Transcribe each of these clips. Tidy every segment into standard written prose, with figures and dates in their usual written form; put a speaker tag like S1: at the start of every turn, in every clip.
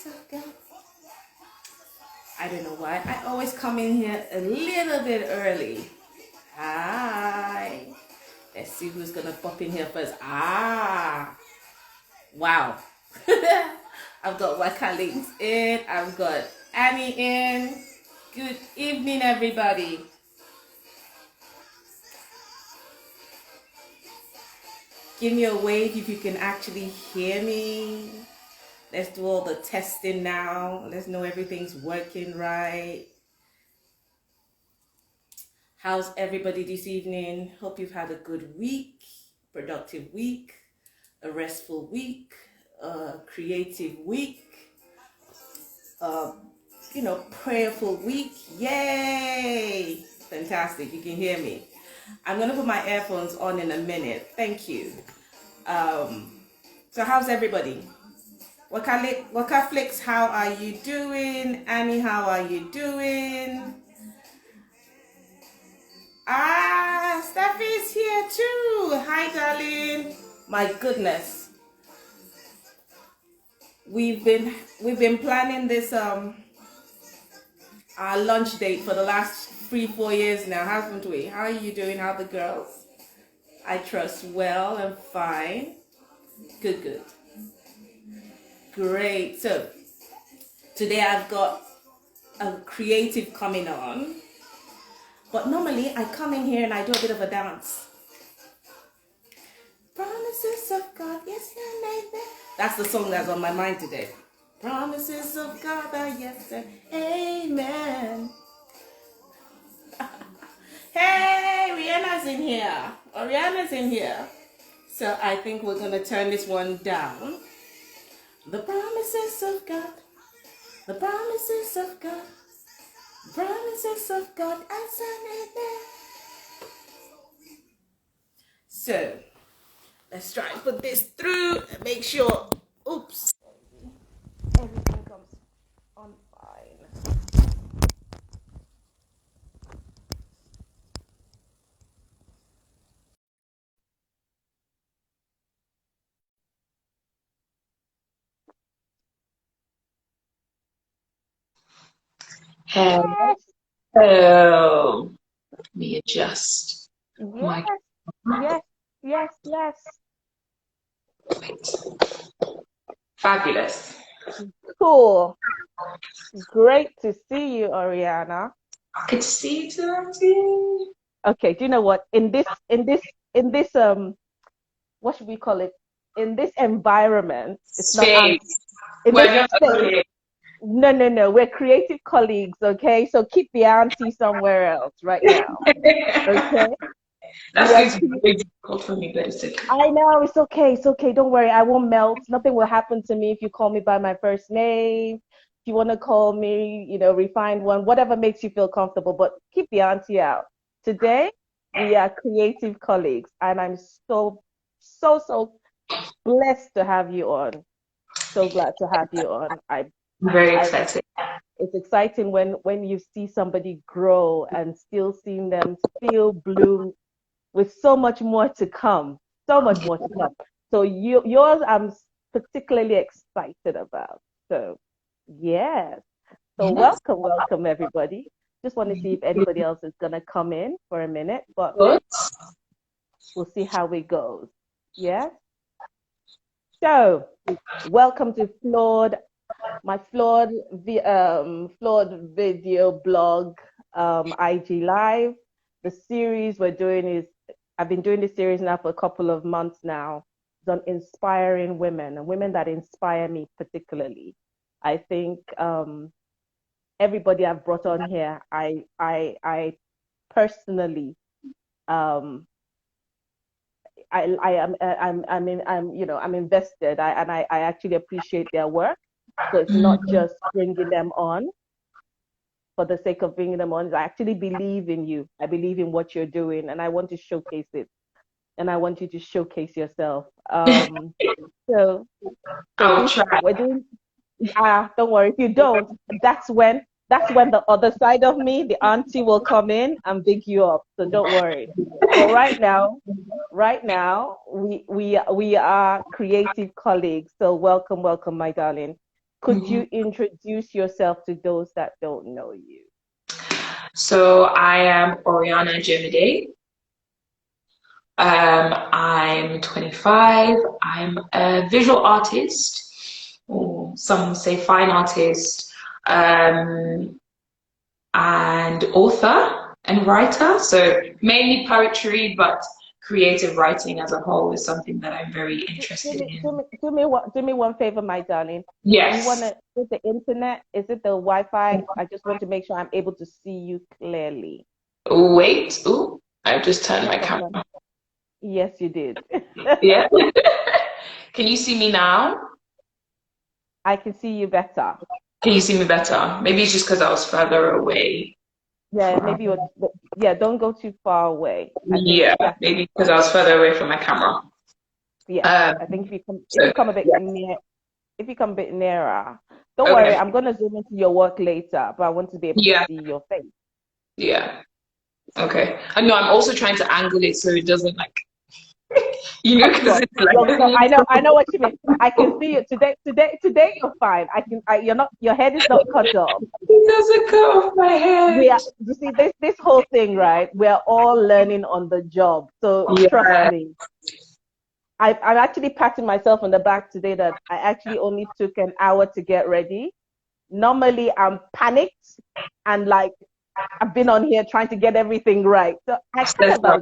S1: of God. I don't know why. I always come in here a little bit early. Hi. Let's see who's gonna pop in here first. Wow. I've got Wakalings in. I've got Annie in. Good evening, everybody. Give me a wave if you can actually hear me. Let's do all the testing now. Let's know everything's working right. How's everybody this evening? Hope you've had a good week, productive week, a restful week, a creative week, prayerful week. Yay! Fantastic. You can hear me. I'm going to put my earphones on in a minute. Thank you. So how's everybody? Wakaflix, how are you doing? Annie, how are you doing? Steffi's here too. Hi, darling. My goodness. We've been planning this our lunch date for the last 3-4 years now, haven't we? How are you doing? How are the girls? I trust well and fine. Good. Great. So today I've got a creative coming on. But normally I come in here and I do a bit of a dance. Promises of God, yes and amen. That's the song that's on my mind today. Promises of God are yes and amen. Hey, Rihanna's in here. Rihanna's in here. So I think we're going to turn this one down. The promises of God. The promises of God. Promises of God as an amen. So let's try and put this through and make sure, everything comes on fine.
S2: Hello. Let me adjust my
S3: Yes.
S2: fabulous.
S3: Cool. Great to see you, Oriana.
S2: Good to see you too, Auntie.
S3: Okay, do you know what? In this what should we call it? In this environment, it's not
S2: Space.
S3: in
S2: We're
S3: this
S2: just
S3: space.
S2: okay.
S3: No. We're creative colleagues, okay? So keep the auntie somewhere else right now. Okay?
S2: That's going to be very difficult for me, but it's okay.
S3: I know, it's okay. Don't worry, I won't melt. Nothing will happen to me if you call me by my first name. If you want to call me, refined one, whatever makes you feel comfortable, but keep the auntie out. Today, we are creative colleagues, and I'm so blessed to have you on. So glad to have you on.
S2: I'm very excited.
S3: It's exciting when you see somebody grow and still seeing them still bloom with so much more to come. So yours, I'm particularly excited about. So yes. So
S2: Yes.
S3: welcome everybody. Just want to see if anybody else is gonna come in for a minute, but
S2: Good.
S3: we'll see how it goes. Yeah. So welcome to my flawed video blog, IG Live. The series we're doing is, I've been doing this series now for a couple of months now. It's on inspiring women and women that inspire me particularly. I think everybody I've brought on here, I personally, I'm invested. I actually appreciate their work. So it's not just bringing them on for the sake of bringing them on. I actually believe in you. I believe in what you're doing, and I want to showcase it. And I want you to showcase yourself. So
S2: I'll try.
S3: we're doing. Don't worry. If you don't, that's when the other side of me, the auntie, will come in and big you up. So don't worry. But right now, we are creative colleagues. So welcome, my darling. Could you introduce yourself to those that don't know you?
S2: So I am Oriana Jemide. I'm 25. I'm a visual artist, or some say fine artist, and author and writer. So mainly poetry, but creative writing as a whole is something that I'm very
S3: Do
S2: interested
S3: me, do
S2: in.
S3: me, do me one favor, my darling. You want
S2: Yes.
S3: to, is it the internet? Is it the Wi-Fi? I just want to make sure I'm able to see you clearly.
S2: Wait. Ooh, I just turned
S3: No
S2: my
S3: problem.
S2: camera.
S3: Yes, you did.
S2: Yeah. Can you see me now?
S3: I can see you better.
S2: Can you see me better? Maybe it's just because I was further away
S3: Yeah,
S2: from.
S3: maybe you're, yeah, don't go too far away. I think
S2: Yeah,
S3: that's,
S2: maybe because I was further away from my camera.
S3: yeah.
S2: Um,
S3: I think if
S2: so
S3: you come a bit
S2: yeah.
S3: near, if you come a bit nearer, don't worry,
S2: Okay.
S3: I'm gonna zoom into your work later, but I want to be able to
S2: Yeah.
S3: see your face.
S2: Yeah. Okay. I know I'm also trying to angle it so it doesn't like
S3: Of
S2: because
S3: course.
S2: it's like
S3: No, I know what you mean. I can see you today you're fine. You're not, your head is not cut off.
S2: it doesn't go off my head.
S3: You see, this whole thing, right? We're all learning on the job. So trust
S2: Yeah.
S3: me. I'm actually patting myself on the back today that I actually only took an hour to get ready. Normally I'm panicked and like I've been on here trying to get everything right. So I kind
S2: That's
S3: of
S2: right.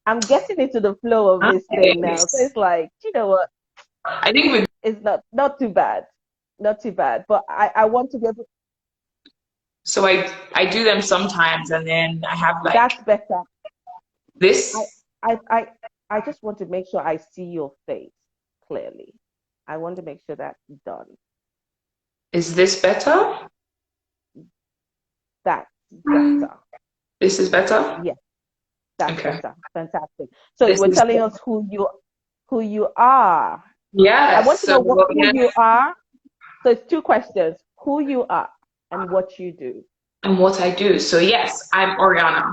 S3: I'm getting into the flow of this thing now. So
S2: Nice.
S3: it's like, you know what?
S2: I think we
S3: It's not too bad. Not too bad. But I want to be able,
S2: so I do them sometimes and then I have like
S3: that's better. I
S2: this.
S3: I I I just want to make sure I see your face clearly. I want to make sure that's done.
S2: Is this better?
S3: That's better.
S2: This is better?
S3: Yes, that's
S2: Okay.
S3: better. Fantastic. So you
S2: This
S3: were
S2: is
S3: telling us who you are. I want
S2: yes.
S3: to
S2: So
S3: know who
S2: yeah.
S3: you are. So it's two questions: who you are and what you do.
S2: And what I do. So yes, I'm Oriana.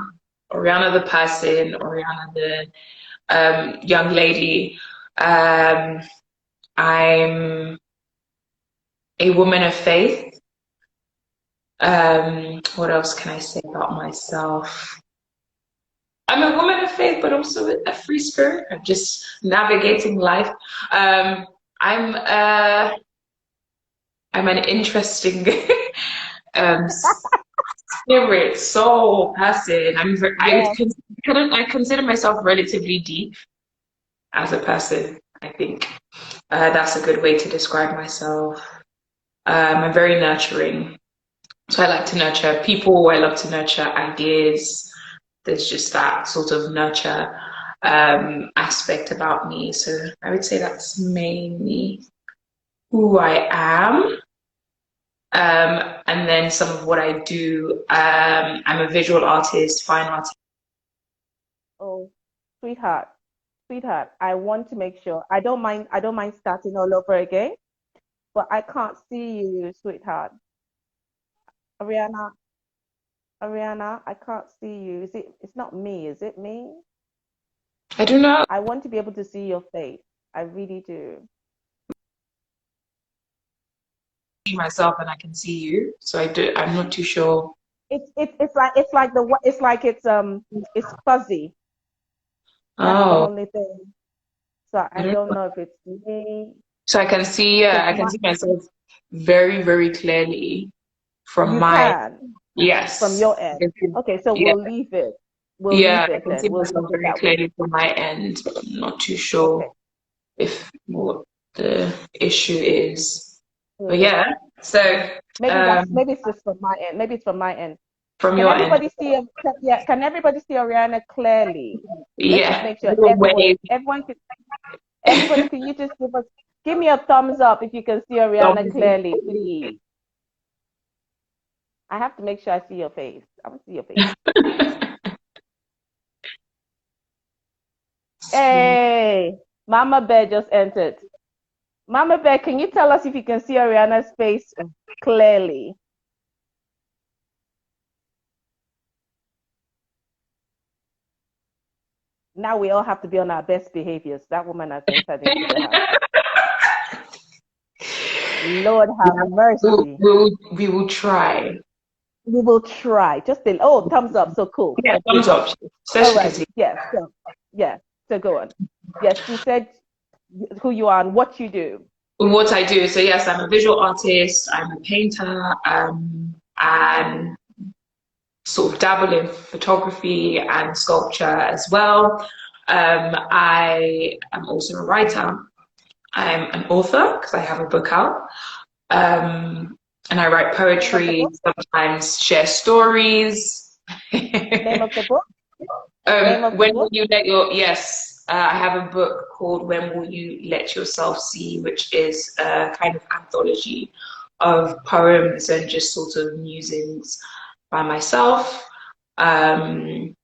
S2: Oriana the person, Oriana the young lady. Um, I'm a woman of faith. What else can I say about myself? I'm a woman of faith, but also a free spirit. I'm just navigating life. Um, I'm uh, I'm an interesting um, spirit, soul, person.
S3: Yes.
S2: I consider myself relatively deep as a person. I think that's a good way to describe myself. I'm very nurturing. So I like to nurture people. I love to nurture ideas. There's just that sort of nurture aspect about me. So I would say that's mainly who I am. And then some of what I do. I'm a visual artist, fine artist.
S3: Oh, sweetheart, sweetheart. I want to make sure. I don't mind starting all over again, but I can't see you, sweetheart. Ariana, Ariana, I can't see you. It's not me, is it me?
S2: I do not
S3: I want to be able to see your face. I really do.
S2: see myself and I can see you. So I do. I'm not too sure.
S3: It's fuzzy. That's the
S2: Oh,
S3: only thing. So
S2: I
S3: I
S2: don't
S3: don't
S2: know.
S3: know if it's me.
S2: So I can see,
S3: Because
S2: yeah, I can see myself very, very clearly from
S3: you
S2: my,
S3: can from
S2: yes.
S3: your
S2: I
S3: end.
S2: can see,
S3: Okay, so
S2: yeah,
S3: we'll leave it. We'll
S2: yeah,
S3: leave
S2: I
S3: it
S2: can see
S3: then. We'll
S2: myself
S3: leave it
S2: very
S3: that way.
S2: clearly from my end, but I'm not too
S3: Okay.
S2: sure if what the issue is. But
S3: Hmm.
S2: yeah, so um,
S3: Maybe it's just from my end. Maybe it's from my end.
S2: from
S3: Can
S2: your end,
S3: everybody see yeah, can everybody see Oriana clearly? Let's just
S2: yeah,
S3: make sure
S2: do a wave,
S3: everybody can you just give me a thumbs up if you can see Oriana
S2: thumbs
S3: clearly, please. I have to make sure I see your face. I want to see your face. Hey, Mama Bear just entered. Mama Bear, can you tell us if you can see Ariana's face clearly? Now we all have to be on our best behaviors. That woman has entered into the house. Lord have mercy.
S2: We will try.
S3: We will try. Just say, oh, thumbs up. So cool.
S2: Yeah,
S3: So good.
S2: thumbs up.
S3: All
S2: Especially
S3: right.
S2: because
S3: Yes. So, yeah. So go on. Yes, you said who you are and what you do.
S2: what I do. So yes, I'm a visual artist. I'm a painter. And sort of dabble in photography and sculpture as well. I am also a writer. I'm an author because I have a book out. And I write
S3: Name of the
S2: poetry,
S3: book?
S2: sometimes share stories.
S3: Name of the book? Name of the
S2: When will
S3: book?
S2: you let your, yes, I have a book called When Will You Let Yourself See, which is a kind of anthology of poems and just sort of musings by myself. Um,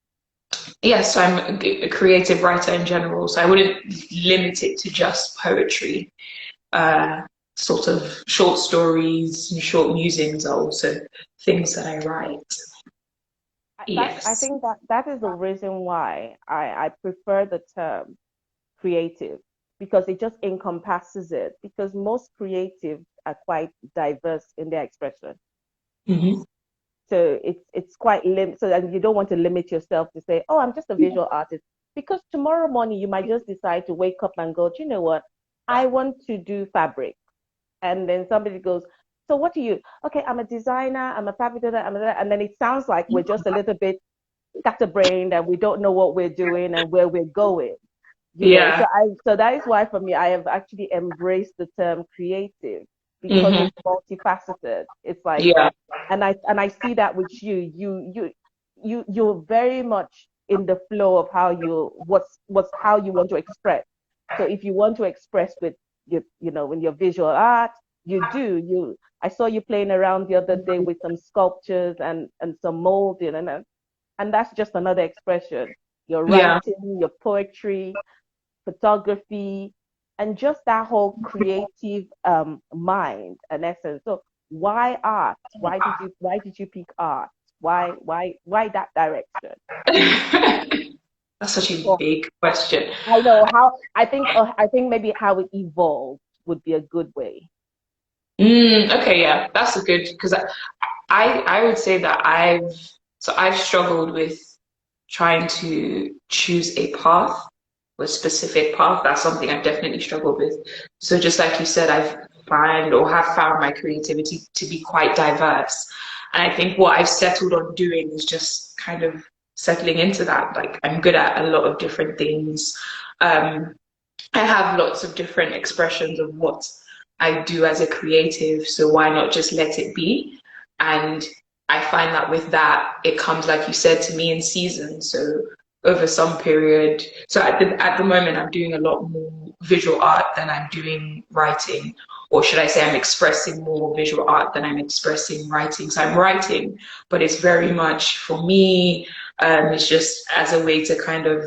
S2: yes, I'm a creative writer in general, so I wouldn't limit it to just poetry. Uh, Sort of short stories and short musings are also things that I write.
S3: I
S2: Yes.
S3: think that is the reason why I prefer the term creative, because it just encompasses it. Because most creatives are quite diverse in their expression.
S2: Hmm.
S3: So it's quite lim. So and you don't want to limit yourself to say, oh, I'm just a visual artist. Because tomorrow morning you might just decide to wake up and go, do you know what? I want to do fabric. And then somebody goes, so what do you? Okay, I'm a designer, I'm a fabricator, and then it sounds like we're just a little bit scatterbrained and we don't know what we're doing and where we're going.
S2: Yeah.
S3: So that is why for me I have actually embraced the term creative, because
S2: Hmm.
S3: it's multifaceted. It's like,
S2: Yeah.
S3: and I see that with you. You're very much in the flow of how what's how you want to express. So if you want to express with in your visual art, I saw you playing around the other day with some sculptures and some molding, and that's just another expression. Your
S2: Yeah.
S3: writing, your poetry, photography, and just that whole creative mind and essence. So why art? Why did you pick art? Why that direction?
S2: That's such a
S3: Well,
S2: big question.
S3: I know how. I think maybe how it evolved would be a good way.
S2: Okay, yeah, that's a good because I would say that I've struggled with trying to choose a path, a specific path. That's something I've definitely struggled with. So just like you said, have found my creativity to be quite diverse. And I think what I've settled on doing is just kind of settling into that. Like I'm good at a lot of different things. Um, I have lots of different expressions of what I do as a creative, so why not just let it be? And I find that with that, it comes, like you said, to me in seasons. So over some period, so at the moment, I'm doing a lot more visual art than I'm doing writing, or should I say, I'm expressing more visual art than I'm expressing writing. So I'm writing, but it's very much for me. It's just as a way to kind of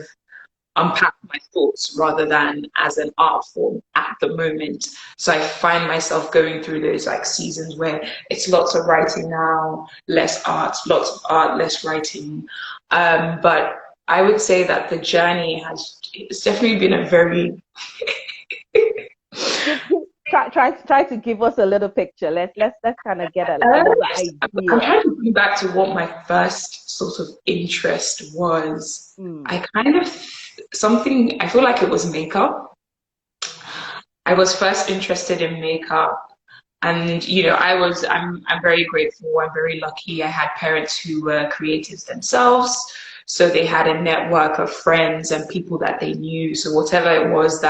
S2: unpack my thoughts rather than as an art form at the moment. So I find myself going through those like seasons where it's lots of writing now, less art, lots of art, less writing. But I would say that the journey it's definitely been a very
S3: Try to give us a little picture. Let's kind of get another
S2: I'm
S3: idea.
S2: trying to think back to what my first sort of interest was.
S3: Mm.
S2: I kind of something I feel like it was makeup. I was first interested in makeup. And I'm very grateful. I'm very lucky. I had parents who were creatives themselves, so they had a network of friends and people that they knew. So whatever it was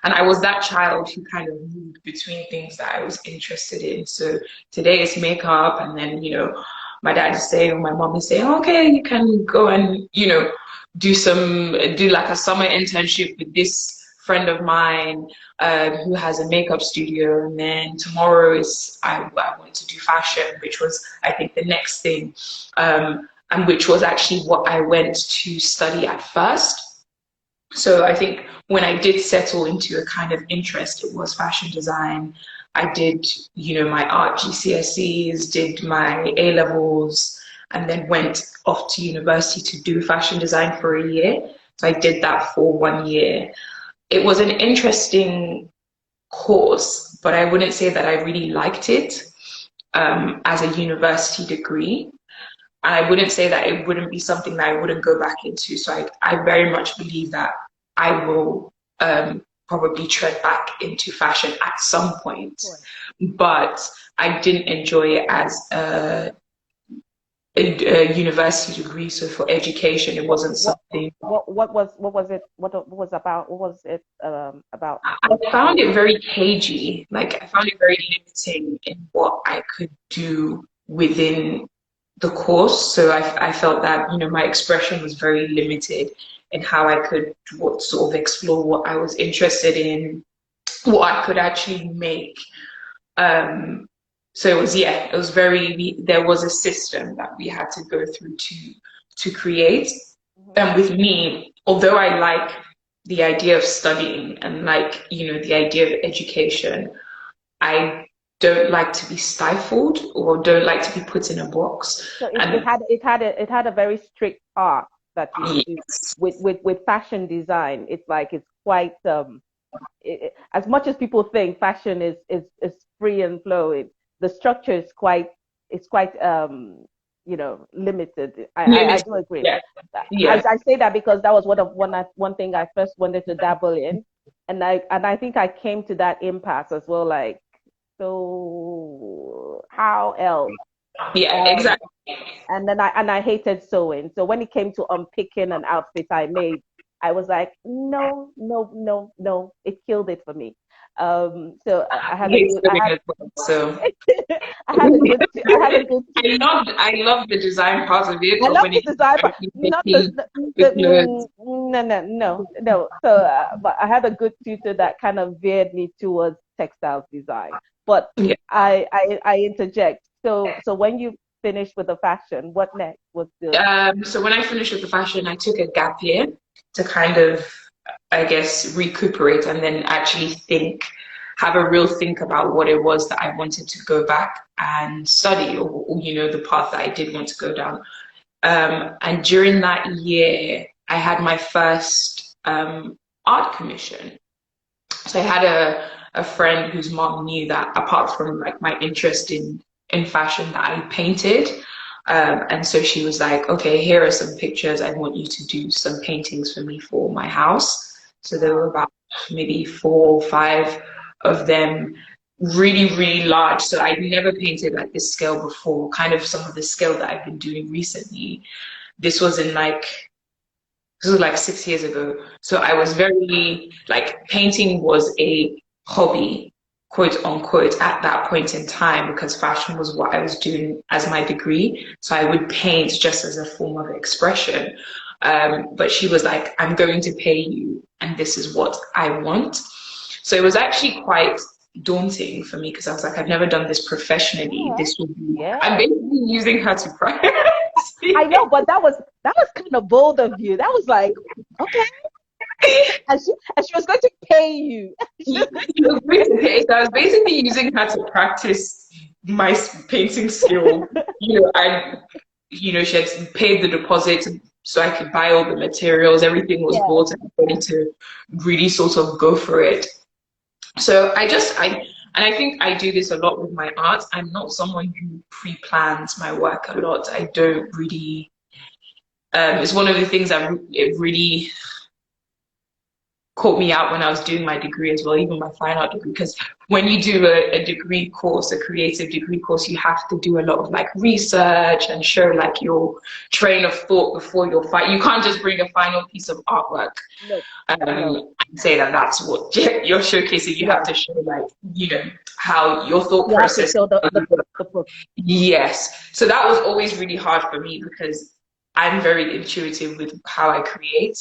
S2: and I was that child who kind of moved between things that I was interested in. So today it's makeup, and then my dad is saying, my mom is saying, okay, you can go and do like a summer internship with this friend of mine who has a makeup studio, and then tomorrow is I wanted to do fashion, which was I think the next thing, and which was actually what I went to study at first. So I think when I did settle into a kind of interest, it was fashion design. I did, my art GCSEs, did my A levels, and then went off to university to do fashion design for a year. So I did that for 1 year. It was an interesting course, but I wouldn't say that I really liked it as a university degree. And I wouldn't say that it wouldn't be something that I wouldn't go back into. So I very much believe that I will probably tread back into fashion at some point. But I didn't enjoy it as a university degree. So for education, it wasn't something.
S3: What was it? What was about? What was it about?
S2: I found it very cagey. Like I found it very limiting in what I could do within the course. So I felt that, you know, my expression was very limited in how I could sort of explore what I was interested in, what I could actually make. So it was, yeah, it was there was a system that we had to go through to create. And with me, although I like the idea of studying and like, you know, the idea of education, I don't like to be stifled or don't like to be put in a box.
S3: So it had a very strict art that you do with fashion design. It's like it's quite as much as people think fashion is free and flowing, the structure is quite you know, limited. I do agree.
S2: Yeah. Yeah.
S3: I say that because that was one thing I first wanted to dabble in, and I think I came to that impasse as well. Like, so how else?
S2: Yeah, exactly.
S3: And then I hated sewing. So when it came to unpicking an outfit I made, I was like, no, no, no, no. It killed it for me. So I had a good,
S2: I love the design part of it.
S3: I love the design part, not no. So, but I had a good tutor that kind of veered me towards textiles design. But
S2: yeah.
S3: I interject. So when you finished with the fashion, what next?
S2: So when I finished with the fashion, I took a gap year to kind of, I guess, recuperate and then actually have a real think about what it was that I wanted to go back and study, or you know, the path that I did want to go down. And during that year, I had my first art commission. So I had a friend whose mom knew that apart from like my interest in fashion, that I painted. And so she was like, okay, here are some pictures. I want you to do some paintings for me for my house. So there were about maybe 4 or 5 of them, really, really large. So I'd never painted at this scale before, kind of some of the scale that I've been doing recently. This was like 6 years ago. So I was very, like, painting was a hobby, quote unquote, at that point in time, because fashion was what I was doing as my degree. So I would paint just as a form of expression. But she was like, I'm going to pay you, and this is what I want. So it was actually quite daunting for me because I was like, I've never done this professionally.
S3: Yeah.
S2: This would be, I'm basically using her to practice.
S3: I know, but that was kind of bold of you. That was like, okay. And she was going to pay you.
S2: She was going to pay. So I was basically using her to practice my painting skill. She had paid the deposit so I could buy all the materials. Everything was bought and ready to really sort of go for it. So I think I do this a lot with my art. I'm not someone who pre-plans my work a lot. I don't really, it's one of the things that it really caught me out when I was doing my degree as well, even my fine art degree, because when you do a degree course, a creative degree course, you have to do a lot of like research and show like your train of thought before your fight. You can't just bring a final piece of artwork and say that that's what you're showcasing. You have to show like, how your thought process. Yes. So that was always really hard for me because I'm very intuitive with how I create.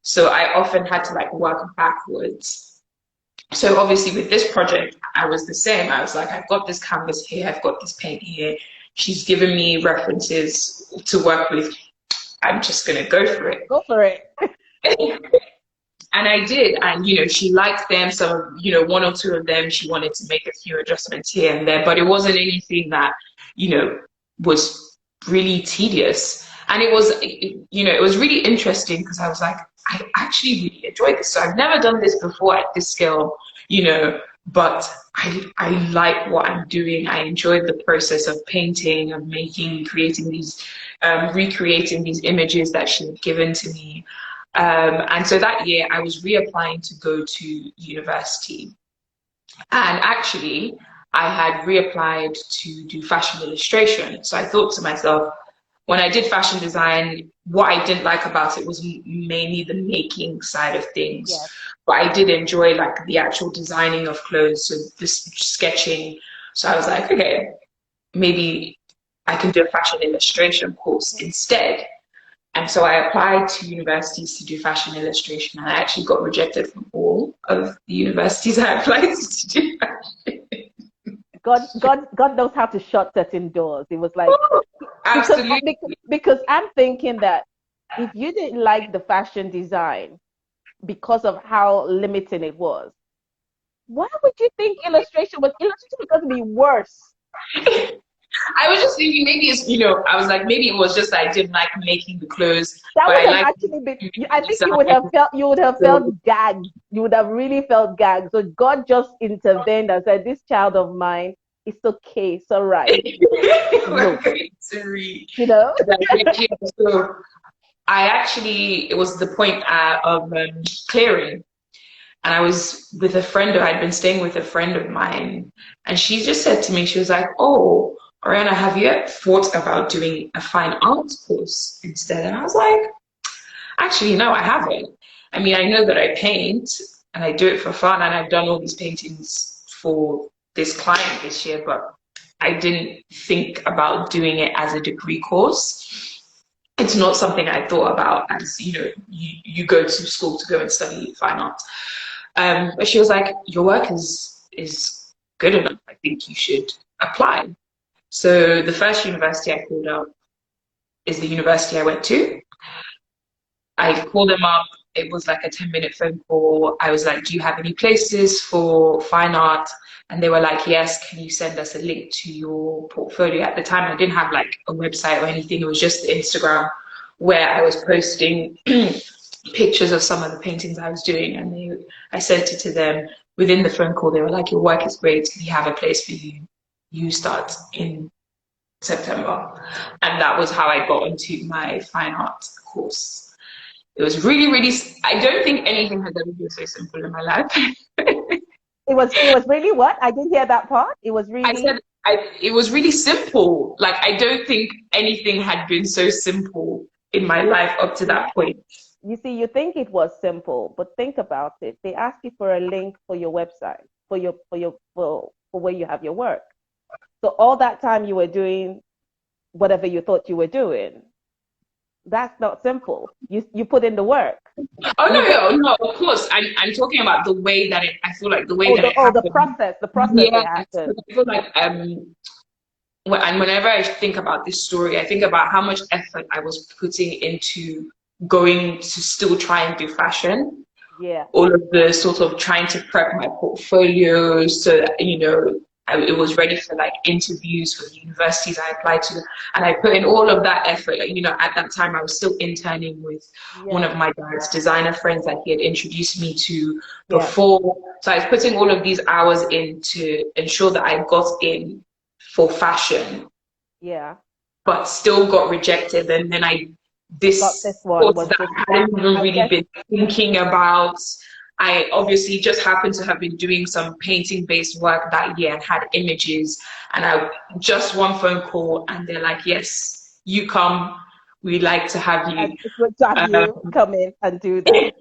S2: So I often had to like work backwards. So obviously with this project, I was the same. I was like, I've got this canvas here, I've got this paint here. She's given me references to work with. I'm just gonna go for it.
S3: Go for it.
S2: And I did, and she liked them. So 1 or 2 of them, she wanted to make a few adjustments here and there, but it wasn't anything that was really tedious. And it was, it was really interesting because I was like, I actually really enjoyed this. So I've never done this before at this scale, but I like what I'm doing. I enjoyed the process of painting, of making, creating these, recreating these images that she had given to me. And so that year I was reapplying to go to university. And actually, I had reapplied to do fashion illustration. So I thought to myself, when I did fashion design, what I didn't like about it was mainly the making side of things.
S3: Yes.
S2: But I did enjoy like the actual designing of clothes, so this sketching. So I was like, okay, maybe I can do a fashion illustration course instead. And so I applied to universities to do fashion illustration, and I actually got rejected from all of the universities I applied to do fashion.
S3: God knows how to shut certain doors. It was like,
S2: Absolutely.
S3: because I'm thinking that if you didn't like the fashion design because of how limiting it was, why would you think illustration was going to be worse?
S2: I was just thinking maybe it's, I was like, maybe it was just I didn't like making the clothes.
S3: That
S2: but
S3: would
S2: I
S3: have
S2: like
S3: actually been, I think you would have felt gagged. You would have really felt gagged. So God just intervened and said, this child of mine, it's okay, it's all right.
S2: We're going to read.
S3: So
S2: It was the point of clearing. And I was with a friend, I'd been staying with a friend of mine, and she just said to me, she was like, oh, Ariana, have you ever thought about doing a fine arts course instead? And I was like, actually, no, I haven't. I mean, I know that I paint and I do it for fun, and I've done all these paintings for this client this year, but I didn't think about doing it as a degree course. It's not something I thought about as, you go to school to go and study fine art. But she was like, your work is good enough. I think you should apply. So the first university I called up is the university I went to. I called them up. It was like a 10-minute phone call. I was like, do you have any places for fine art? And they were like, yes, can you send us a link to your portfolio? At the time, I didn't have like a website or anything. It was just Instagram where I was posting pictures of some of the paintings I was doing. And I sent it to them. Within the phone call, they were like, your work is great. We have a place for you. You start in September. And that was how I got into my fine art course. It was really, really, I don't think anything has ever been so simple in my life.
S3: it was really what? I didn't hear that part. It was really.
S2: I said it was really simple. Like, I don't think anything had been so simple in my life up to that point.
S3: You see, you think it was simple, but think about it. They ask you for a link for your website, for where you have your work. So all that time you were doing whatever you thought you were doing. That's not simple. You put in the work.
S2: Oh no, of course. I'm talking about the way that I feel like the way that it happened.
S3: The process
S2: Yeah,
S3: it happened.
S2: I feel like and whenever I think about this story, I think about how much effort I was putting into going to still try and do fashion.
S3: Yeah.
S2: All of the sort of trying to prep my portfolio so that, it was ready for like interviews for the universities I applied to, and I put in all of that effort. At that time I was still interning with one of my dad's designer friends that he had introduced me to before. So I was putting all of these hours in to ensure that I got in for fashion.
S3: Yeah.
S2: But still got rejected, and then this
S3: one
S2: that I hadn't even really been thinking about. I obviously just happened to have been doing some painting-based work that year and had images, and I just one phone call, and they're like, "Yes, you come. We'd like to have you.
S3: It's good to have you come in and do that."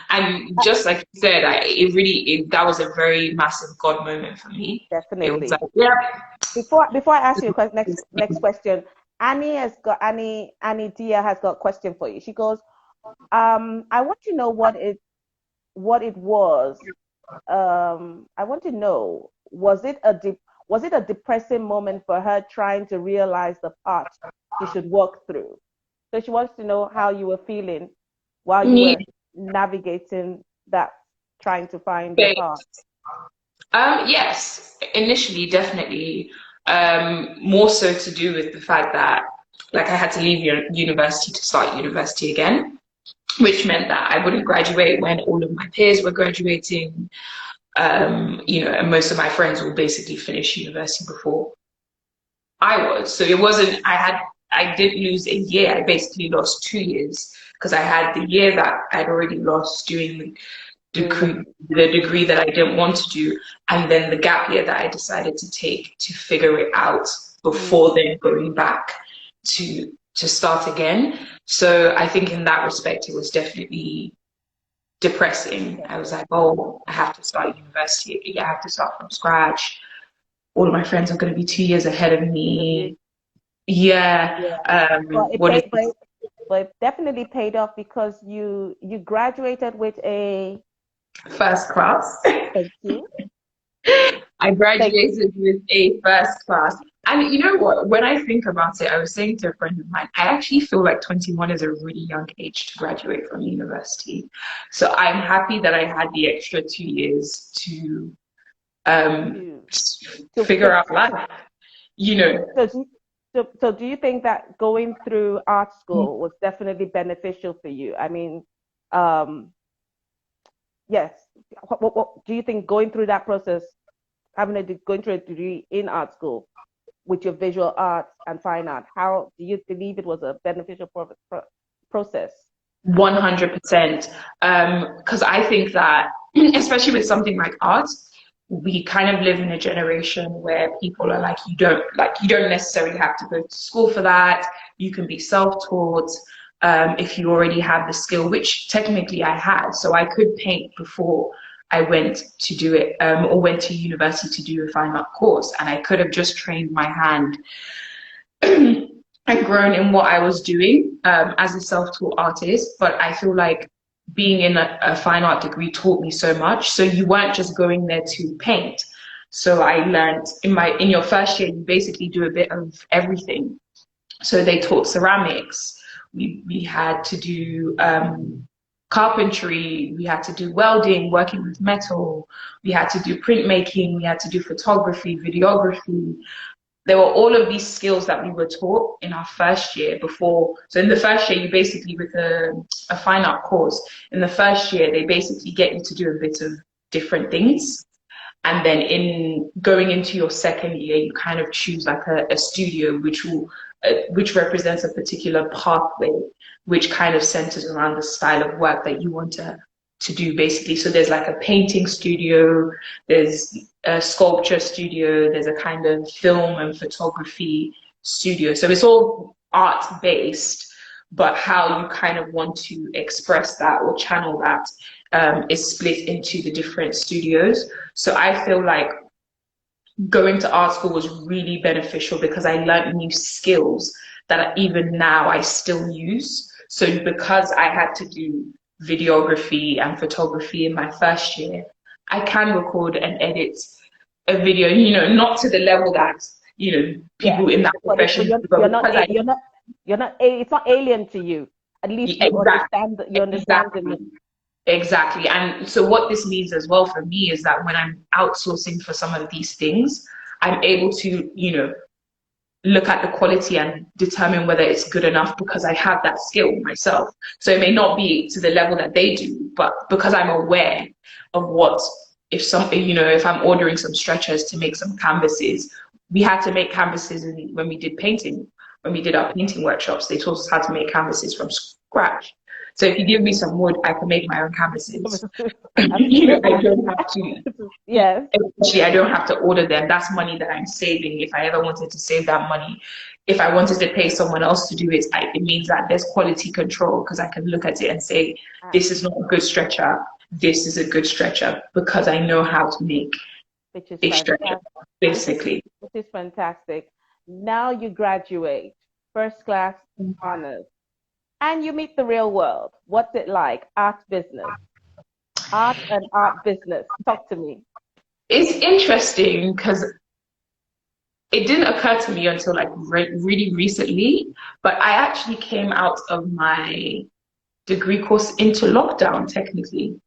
S2: And just like you said, that was a very massive God moment for me.
S3: Definitely.
S2: It was like, yeah.
S3: Before I ask you the next question, Annie Dia has got a question for you. She goes, I want to know what it was. I want to know, was it a depressing moment for her trying to realize the path she should walk through? So she wants to know how you were feeling while you were navigating that, trying to find the path.
S2: Yes, initially, definitely. More so to do with the fact that, like, I had to leave university to start university again, which meant that I wouldn't graduate when all of my peers were graduating. You know, and most of my friends will basically finish university before I was. So it wasn't, I didn't lose a year. I basically lost 2 years because I had the year that I'd already lost doing
S3: Doing
S2: the degree that I didn't want to do, and then the gap year that I decided to take to figure it out before then going back to start again. So I think in that respect, it was definitely depressing. I was like, oh, I have to start university again. I have to start from scratch. All of my friends are going to be 2 years ahead of
S3: the
S2: me. Yeah.
S3: yeah. Well, it
S2: What is
S3: paid, but it definitely paid off because you graduated with a
S2: first class?
S3: thank you.
S2: I
S3: Thank
S2: graduated with a first class. And you know what? When I think about it, I was saying to a friend of mine, I actually feel like 21 is a really young age to graduate from university. So I'm happy that I had the extra 2 years to
S3: you to
S2: figure
S3: fix.
S2: out life. You know,
S3: So do you think that going through art school was definitely beneficial for you? I mean, um, yes. What do you think going through that process, going through a degree in art school with your visual arts and fine art, how do you believe it was a beneficial process?
S2: 100%. Because I think that, especially with something like art, we kind of live in a generation where people are like, you don't necessarily have to go to school for that. You can be self-taught, if you already have the skill, which technically I had. So I could paint before I went to do it, or went to university to do a fine art course, and I could have just trained my hand and grown in what I was doing, as a self-taught artist. But I feel like being in a fine art degree taught me so much. So you weren't just going there to paint. So I learned in your first year, you basically do a bit of everything. So they taught ceramics. We had to do carpentry. We had to do welding, working with metal. We had to do printmaking. We had to do photography, videography. There were all of these skills that we were taught in our first year before. So in the first year, you basically, with a fine art course, in the first year, they basically get you to do a bit of different things. And then in going into your second year, you kind of choose like a studio which represents a particular pathway, which kind of centers around the style of work that you want to do basically. So there's like a painting studio, there's a sculpture studio, there's a kind of film and photography studio. So it's all art based, but how you kind of want to express that or channel that, is split into the different studios. So I feel like going to art school was really beneficial because I learned new skills that even now I still use. So because I had to do videography and photography in my first year, I can record and edit a video, not to the level that,
S3: Yeah,
S2: people in that
S3: but
S2: profession.
S3: you're not it's not alien to you. At least you understand
S2: Exactly. Exactly. And so what this means as well for me is that when I'm outsourcing for some of these things, I'm able to, look at the quality and determine whether it's good enough because I have that skill myself. So it may not be to the level that they do, but because I'm aware of if I'm ordering some stretchers to make some canvases, we had to make canvases when we did painting. When we did our painting workshops, they taught us how to make canvases from scratch. So if you give me some wood, I can make my own canvases. I don't have to.
S3: Yes.
S2: Especially, I don't have to order them. That's money that I'm saving. If I ever wanted to save that money, if I wanted to pay someone else to do it, it means that there's quality control because I can look at it and say, this is not a good stretcher. This is a good stretcher because I know how to make a stretcher, basically.
S3: Which is fantastic. Now you graduate, first class honors, and you meet the real world. What's it like? Art business. Art and art business. Talk to me.
S2: It's interesting because it didn't occur to me until like really recently, but I actually came out of my degree course into lockdown technically.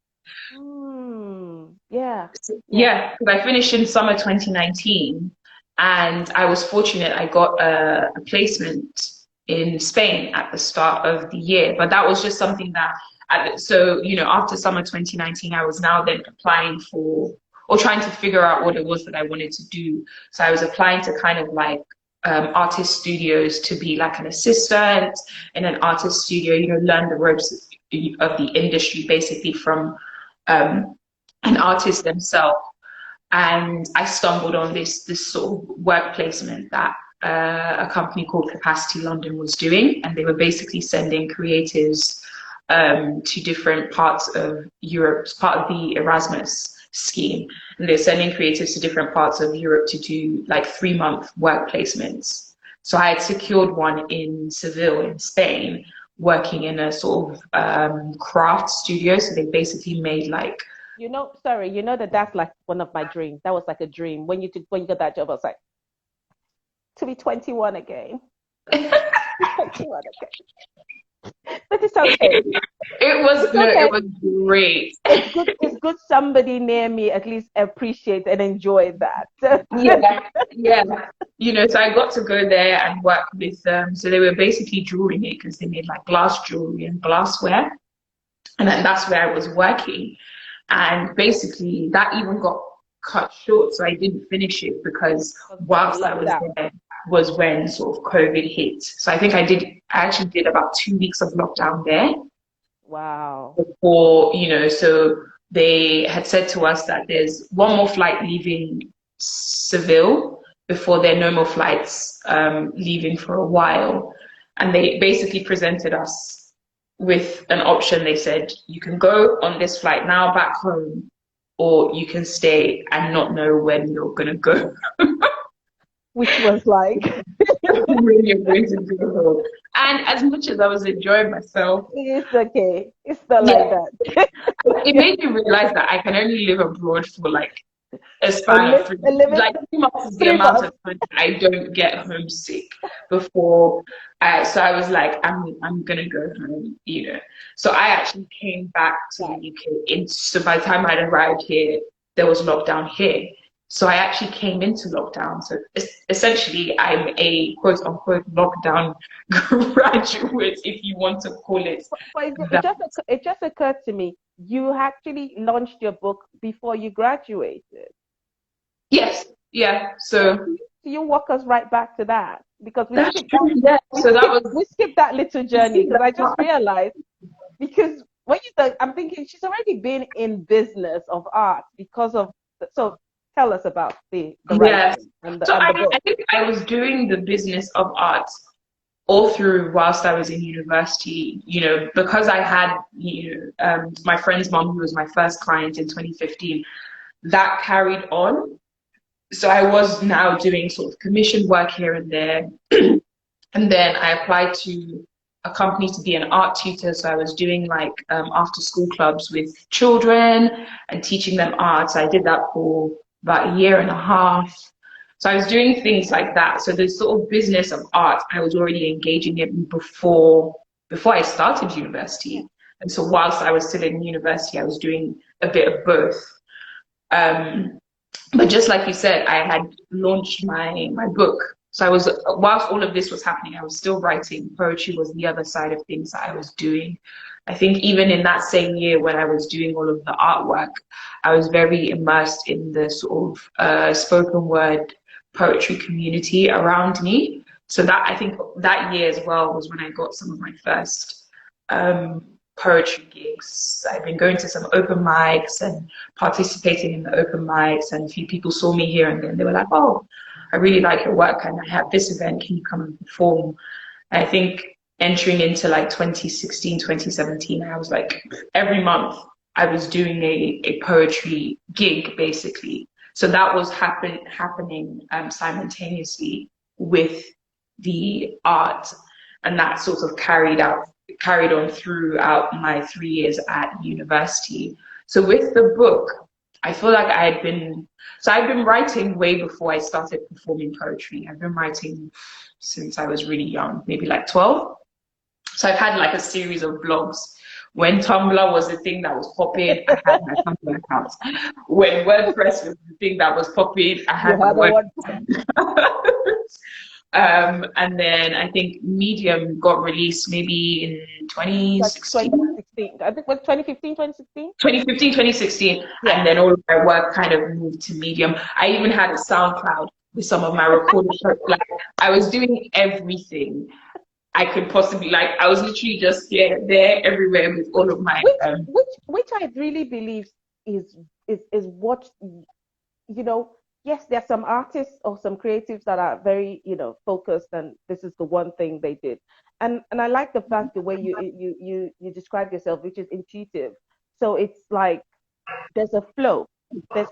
S3: Yeah.
S2: Yeah, because I finished in summer 2019 and I was fortunate I got a placement in Spain at the start of the year, but that was just something that, after summer 2019, I was now then applying for or trying to figure out what it was that I wanted to do. So I was applying to kind of like artist studios to be like an assistant in an artist studio, you know, learn the ropes of the industry basically from an artist themselves. And I stumbled on this sort of work placement that a company called Capacity London was doing, and they were basically sending creatives to different parts of Europe, part of the Erasmus scheme, and they're sending creatives to different parts of Europe to do like 3-month work placements. So I had secured one in Seville in Spain, working in a sort of craft studio. So they basically made like,
S3: You know, sorry, you know that's like one of my dreams. That was like a dream. When you got that job, I was like, to be 21 again. 21 again. But it's okay.
S2: It was great.
S3: It's good somebody near me at least appreciate and enjoy that.
S2: Yeah. You know, so I got to go there and work with them. So they were basically jewelry makers. They made like glass jewelry and glassware. And then that's where I was working. And basically that even got cut short. So I didn't finish it because whilst I was there was when sort of COVID hit. So I think I actually did about 2 weeks of lockdown there.
S3: Wow.
S2: Before, you know, so they had said to us that there's one more flight leaving Seville before there are no more flights leaving for a while. And they basically presented us with an option. They said, you can go on this flight now back home, or you can stay and not know when you're going to go.
S3: Which was like
S2: really amazing to go. And as much as I was enjoying myself,
S3: it's okay. It's not like that.
S2: It made me realize that I can only live abroad for like a span of 3 months. Like 3 months is the amount of time I don't get homesick before. So I was like, I'm gonna go home, you know. So I actually came back to the UK. So by the time I'd arrived here, there was lockdown here. So I actually came into lockdown. So essentially, I'm a quote unquote lockdown graduate, if you want to call it.
S3: It just occurred to me, you actually launched your book before you graduated.
S2: Yes, yeah. So
S3: you walk us right back to that, because we skipped that little journey, because I just realized, because when you said, I'm thinking she's already been in business of art because of so. Tell us about the writing and the book.
S2: I think I was doing the business of art all through whilst I was in university, you know, because I had, you know, my friend's mom, who was my first client in 2015, that carried on. So I was now doing sort of commission work here and there. And then I applied to a company to be an art tutor. So I was doing like after school clubs with children and teaching them art. So I did that for about 1.5 years. So I was doing things like that. So the sort of business of art, I was already engaging in before I started university. And so whilst I was still in university, I was doing a bit of both. But just like you said, I had launched my book. So I was, whilst all of this was happening, I was still writing. Poetry was the other side of things that I was doing. I think even in that same year when I was doing all of the artwork, I was very immersed in the sort of spoken word poetry community around me. So that, I think that year as well was when I got some of my first poetry gigs. I've been going to some open mics and participating in the open mics, and a few people saw me here and then. They were like, oh, I really like your work and I have this event, can you come and perform? And I think entering into like 2016, 2017, I was like, every month I was doing a poetry gig basically. So that was happening simultaneously with the art, and that sort of carried on throughout my 3 years at university. So with the book, I feel like I'd been writing way before I started performing poetry. I've been writing since I was really young, maybe like 12. So I've had like a series of blogs. When Tumblr was the thing that was popping, I had my Tumblr account. When WordPress was the thing that was popping, I had my WordPress. And then I think Medium got released maybe in 2016.
S3: 2016. I think it was 2015, 2016.
S2: 2015, 2016,
S3: Yeah.
S2: and then all of my work kind of moved to Medium. I even had a SoundCloud with some of my recorded shows. Like I was doing everything I could possibly, like I was literally just here, there, everywhere with all of my
S3: Which I really believe is is what, you know, yes, there's some artists or some creatives that are very, focused, and this is the one thing they did. And I like the fact the way you describe yourself, which is intuitive. So it's like there's a flow.
S2: yeah,
S3: There's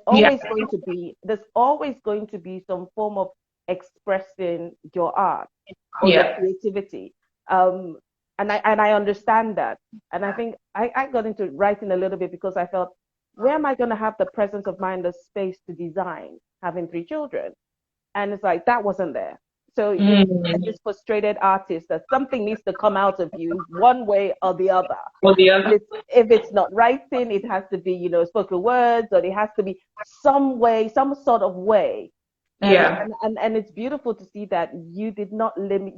S3: always going to be some form of expressing your art or your
S2: yeah.
S3: creativity. Um, and I understand that. And I think I got into writing a little bit because I felt, where am I going to have the presence of mind, the space to design, having three children? And it's like that wasn't there. So you get
S2: Mm.
S3: this frustrated artist that something needs to come out of you one way or the other.
S2: Or the
S3: And
S2: other,
S3: if it's not writing, it has to be, spoken words, or it has to be some way, some sort of way. And
S2: yeah.
S3: and it's beautiful to see that you did not limit.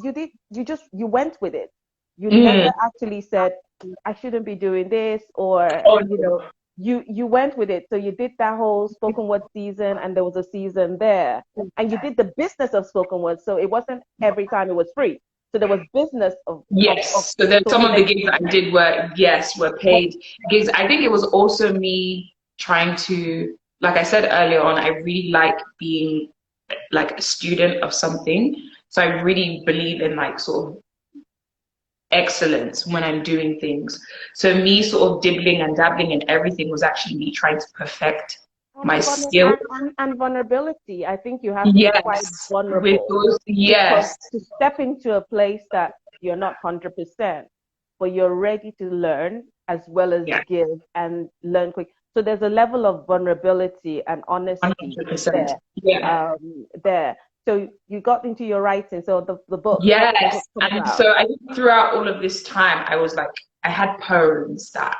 S3: You went with it. You never
S2: Mm.
S3: actually said, I shouldn't be doing this, or
S2: Oh,
S3: you went with it. So you did that whole spoken word season, and there was a season there, and you did the business of spoken word. So it wasn't every time it was free. So there was business of
S2: yes. So then
S3: so
S2: some
S3: so
S2: of the
S3: that
S2: gigs I did were, yes, were
S3: what
S2: paid gigs. I think it was also me trying to, like I said earlier on, I really like being like a student of something. So I really believe in like sort of excellence when I'm doing things. So me sort of dibbling and dabbling in everything was actually me trying to perfect my skill.
S3: and vulnerability. I think you have to be quite
S2: Yes, with
S3: vulnerable,
S2: those,
S3: because
S2: yes,
S3: to step into a place that you're not 100%, but you're ready to learn as well as
S2: yeah,
S3: give and learn quick. So there's a level of vulnerability and honesty
S2: 100%.
S3: there.
S2: Yeah.
S3: There. So you got into your writing. So the
S2: Yes.
S3: book comes
S2: And
S3: out.
S2: so I think throughout all of this time, I was like, I had poems that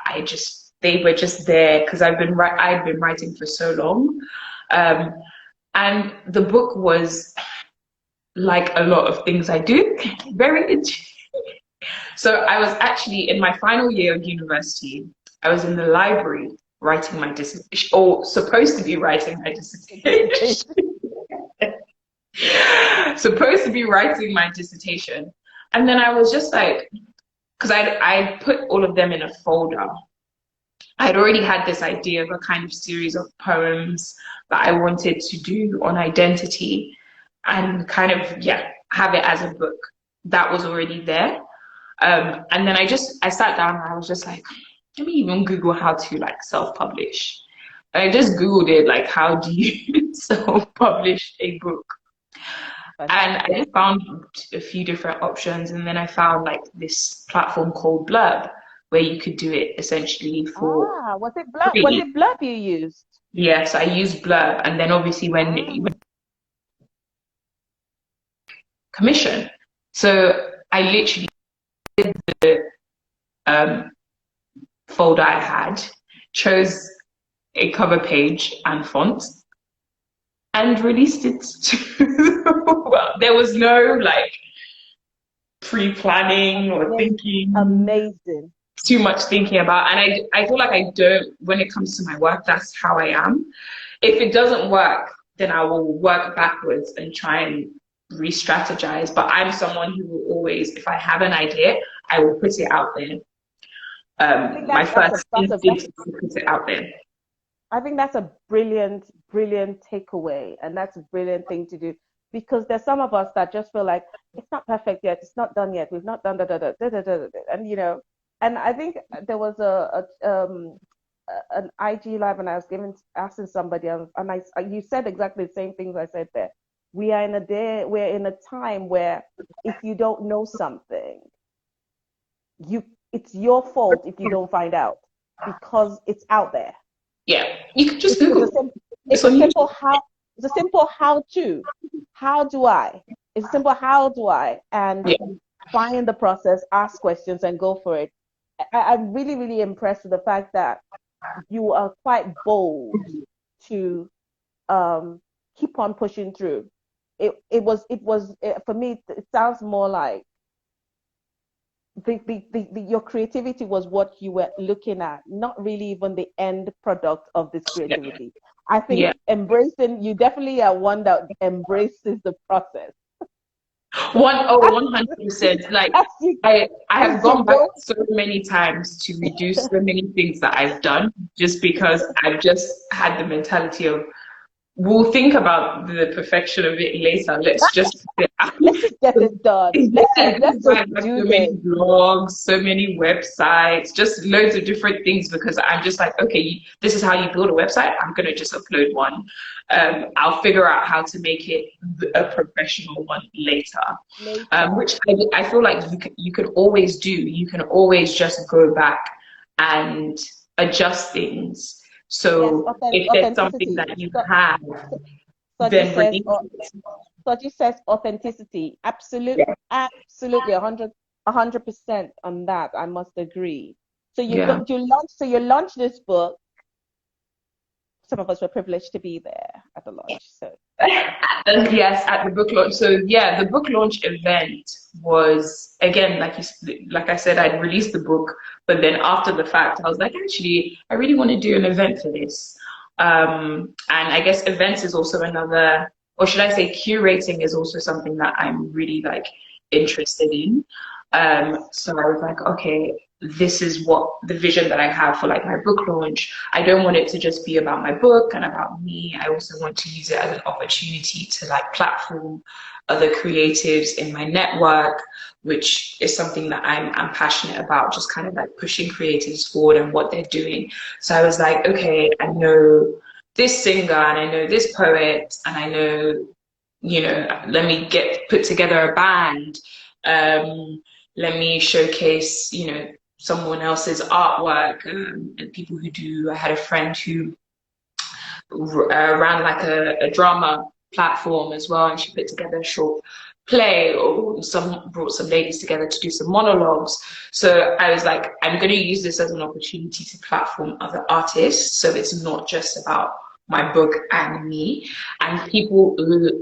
S2: they were just there because I'd been writing for so long. Um, and the book was like a lot of things I do, very so I was actually in my final year of university. I was in the library writing my dissertation, or supposed to be writing my dissertation. Supposed to be writing my dissertation. And then I was just like, because I put all of them in a folder. I'd already had this idea of a kind of series of poems that I wanted to do on identity and kind of, yeah, have it as a book. That was already there. And then I sat down and I was just like, let me even Google how to like self-publish. And I just Googled it, like, how do you self-publish a book? And I
S3: Fantastic.
S2: just found a few different options. And then I found like this platform called Blurb, where you could do it essentially for
S3: Was it Blurb? Was
S2: free.
S3: it Blurb you used?
S2: Yes, I used Blurb. And then obviously when
S3: Ah.
S2: commission. So I literally the um, folder I had, chose a cover page and font, and released it to, well, there was no like pre-planning or thinking,
S3: Amazing.
S2: too much thinking about. And I feel like I don't, when it comes to my work, that's how I am. If it doesn't work, then I will work backwards and try and re-strategize. But I'm someone who will always, if I have an idea, I will put it out there.
S3: I think
S2: My
S3: that's
S2: first instinct is to put it out there.
S3: I think that's a brilliant, brilliant takeaway, and that's a brilliant thing to do, because there's some of us that just feel like it's not perfect yet, it's not done yet, we've not done and and I think there was an IG live, and I was asking somebody, and you said exactly the same things I said there. We're in a time where if you don't know something, you it's your fault if you don't find out, because it's out there.
S2: Yeah, you can just
S3: It's, it's a
S2: Google.
S3: sim-
S2: It's
S3: it's a
S2: on YouTube.
S3: simple how it's a simple how to. How do I? It's a simple how do I, and
S2: Yeah,
S3: find the process, ask questions, and go for it. I'm really, really impressed with the fact that you are quite bold to keep on pushing through. For me, it sounds more like your creativity was what you were looking at, not really even the end product of this
S2: Yeah.
S3: creativity. I
S2: Yeah.
S3: think embracing, you definitely are one that embraces the process. As,
S2: 100%. Like
S3: as you
S2: I
S3: as
S2: have
S3: you
S2: gone back
S3: go,
S2: so many times to reduce so many things that I've done just because I've just had the mentality of we'll think about the perfection of it later. Let's just
S3: let's just get it done.
S2: yeah, this
S3: Let's
S2: is why
S3: just
S2: I have
S3: do
S2: so
S3: this.
S2: many blogs, so many websites, just loads of different things because I'm just like, okay, this is how you build a website. I'm gonna just upload one. I'll figure out how to make it a professional one later,
S3: Later.
S2: which I feel like you can always do. You can always just go back and adjust things.
S3: Yes,
S2: So if there's something
S3: authenticity.
S2: that you have,
S3: Soji
S2: then
S3: says,
S2: release it.
S3: Soji says authenticity. Absolute,
S2: Yeah,
S3: absolutely, 100% on that. I must agree. So
S2: yeah.
S3: you launched this book. Some of us were privileged to be there at the launch. So
S2: Yes, at the book launch. So yeah, the book launch event was again like I said, I'd released the book, but then after the fact, I was like, actually, I really want to do an event for this. And I guess events is also another, or should I say, curating is also something that I'm really like interested in. So I was like, okay, this is what the vision that I have for like my book launch. I don't want it to just be about my book and about me. I also want to use it as an opportunity to like platform other creatives in my network, which is something that I'm passionate about, just kind of like pushing creatives forward and what they're doing. So I was like, okay, I know this singer and I know this poet and I know, let me put together a band. Um, Let me showcase, someone else's artwork and people who do. I had a friend who ran like a drama platform as well, and she put together a short play or some brought some ladies together to do some monologues. So I was like, I'm going to use this as an opportunity to platform other artists. So it's not just about my book and me. And people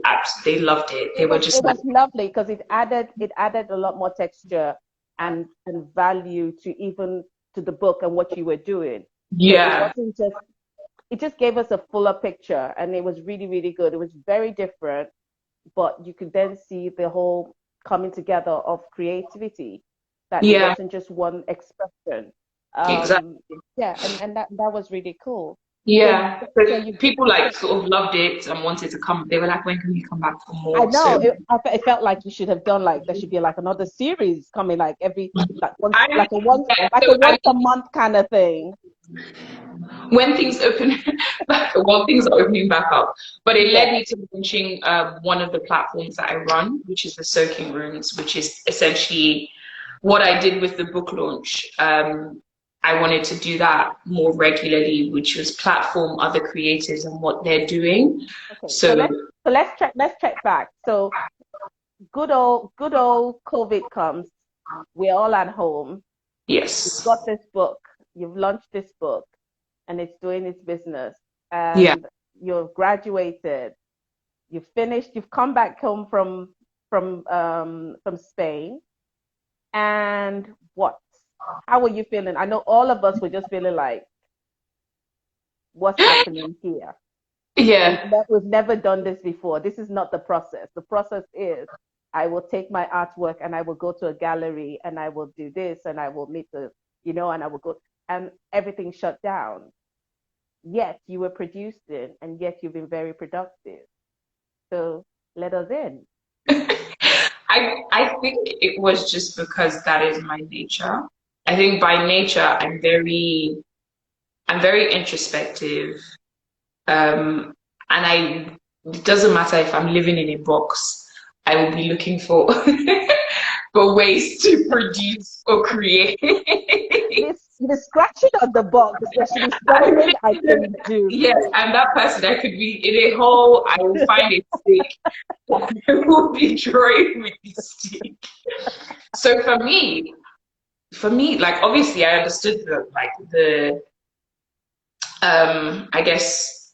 S2: absolutely loved it. They were just
S3: it
S2: like,
S3: was lovely because it added a lot more texture and value to even to the book and what you were doing. So it
S2: yeah,
S3: wasn't just it just gave us a fuller picture and it was really, really good. It was very different, but you could then see the whole coming together of creativity, that it
S2: yeah,
S3: wasn't just one expression.
S2: exactly.
S3: Um, yeah, and that was really cool. So
S2: Yeah,
S3: so
S2: but
S3: you
S2: people like sort of loved it and wanted to come. They were like, when can you come back for
S3: I
S2: more?
S3: know
S2: So
S3: it felt like you should have done like there should be like another series coming like every like once
S2: I, yeah,
S3: like a
S2: so I
S3: once a month kind of thing.
S2: when things open, well, things are opening back up. But it led
S3: Yeah.
S2: me to launching one of the platforms that I run, which is the Soaking Rooms, which is essentially what I did with the book launch. I wanted to do that more regularly, which was platform other creators and what they're doing.
S3: Okay. So
S2: So
S3: let's check back. So good old COVID comes. We're all at home. You've
S2: yes,
S3: got this book. You've launched this book, and it's doing its business.
S2: yeah,
S3: And you've graduated. You've finished. You've come back home from Spain. And what? How were you feeling? I know all of us were just feeling like, what's happening here?
S2: yeah.
S3: We've never done this before. This is not the process. The process is I will take my artwork and I will go to a gallery and I will do this and I will meet and I will go and everything shut down. Yet you were producing and yet you've been very productive. So let us in.
S2: I think it was just because that is my nature. I think by nature I'm very introspective. And it doesn't matter if I'm living in a box, I will be looking for for ways to produce or create.
S3: This scratching of the box, there should be something I can do.
S2: Yes, I'm that person. I could be in a hole, I will find a stick, I will be drawing with the stick. So for me, like obviously I understood the I guess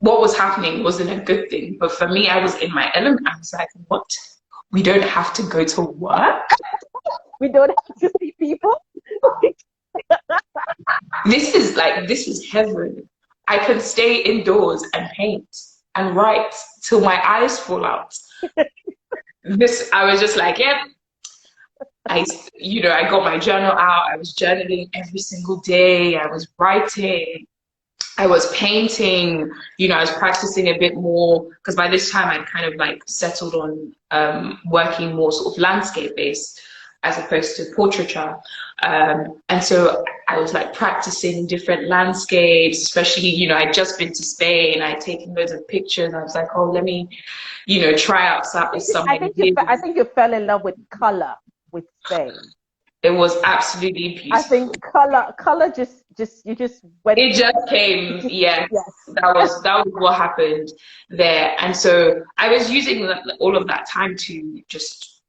S2: what was happening wasn't a good thing. But for me, I was in my element. I was like, what? We don't have to go to work?
S3: We don't have to see people.
S2: This is heaven. I can stay indoors and paint and write till my eyes fall out. I was just like, yep. I got my journal out. I was journaling every single day. I was writing. I was painting. I was practicing a bit more because by this time I'd kind of like settled on working more sort of landscape based as opposed to portraiture. And so I was like practicing different landscapes, especially, I'd just been to Spain. I'd taken loads of pictures. I was like, oh, let me, try out some ideas.
S3: I think you fell in love with color with Spain.
S2: It was absolutely beautiful.
S3: I think color just went.
S2: It just came. Yes, yes. That was what happened there. And so I was using all of that time to just,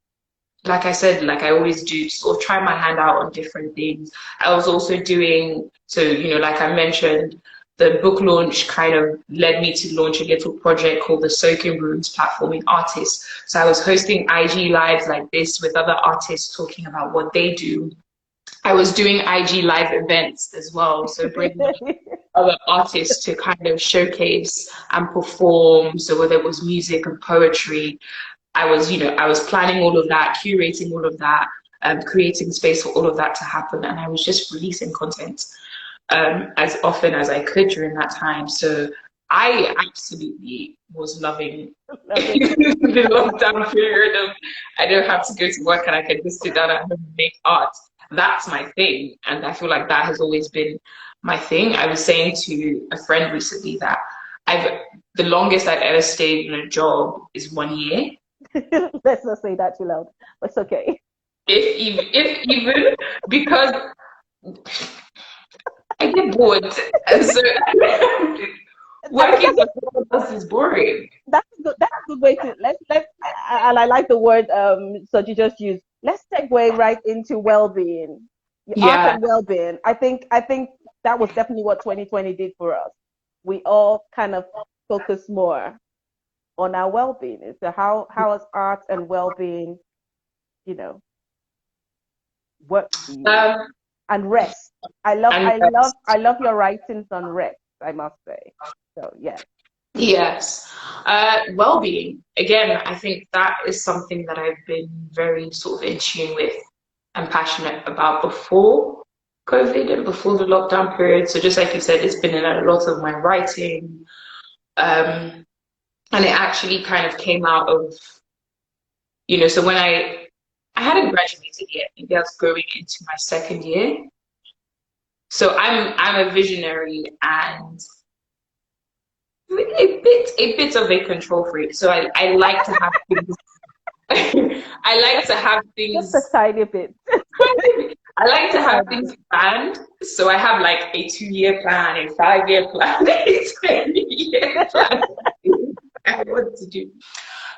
S2: like I said, like I always do, sort of try my hand out on different things. I was also doing, like I mentioned, the book launch kind of led me to launch a little project called the Soaking Rooms Platforming Artists. So I was hosting IG lives like this with other artists talking about what they do. I was doing IG live events as well. So bringing other artists to kind of showcase and perform. So whether it was music and poetry, I was planning all of that, curating all of that, creating space for all of that to happen. And I was just releasing content as often as I could during that time. So I absolutely was loving the lockdown period of I don't have to go to work and I can just sit down at home and make art. That's my thing. And I feel like that has always been my thing. I was saying to a friend recently that the longest I've ever stayed in a job is 1 year.
S3: Let's not say that too loud. It's okay.
S2: If even because I get bored, and so working for someone else is boring.
S3: That's a good way to let's and I like the word so you just use. Let's segue right into well-being. Art and well-being. I think that was definitely what 2020 did for us. We all kind of focus more on our well-being. So how is art and well-being, work for you? And rest. I love your writings on rest, I must say. So yeah.
S2: Yes. Well-being. Again, I think that is something that I've been very sort of in tune with and passionate about before COVID and before the lockdown period. So just like you said, it's been in a lot of my writing. And it actually kind of came out of, so when I hadn't graduated yet, maybe I was going into my second year. So I'm a visionary and a bit of a control freak. So I like to have things. I like to have things.
S3: Just a tiny bit.
S2: I like to have things planned. So I have like a 2-year plan, a 5-year plan, a 10-year plan. I want to do.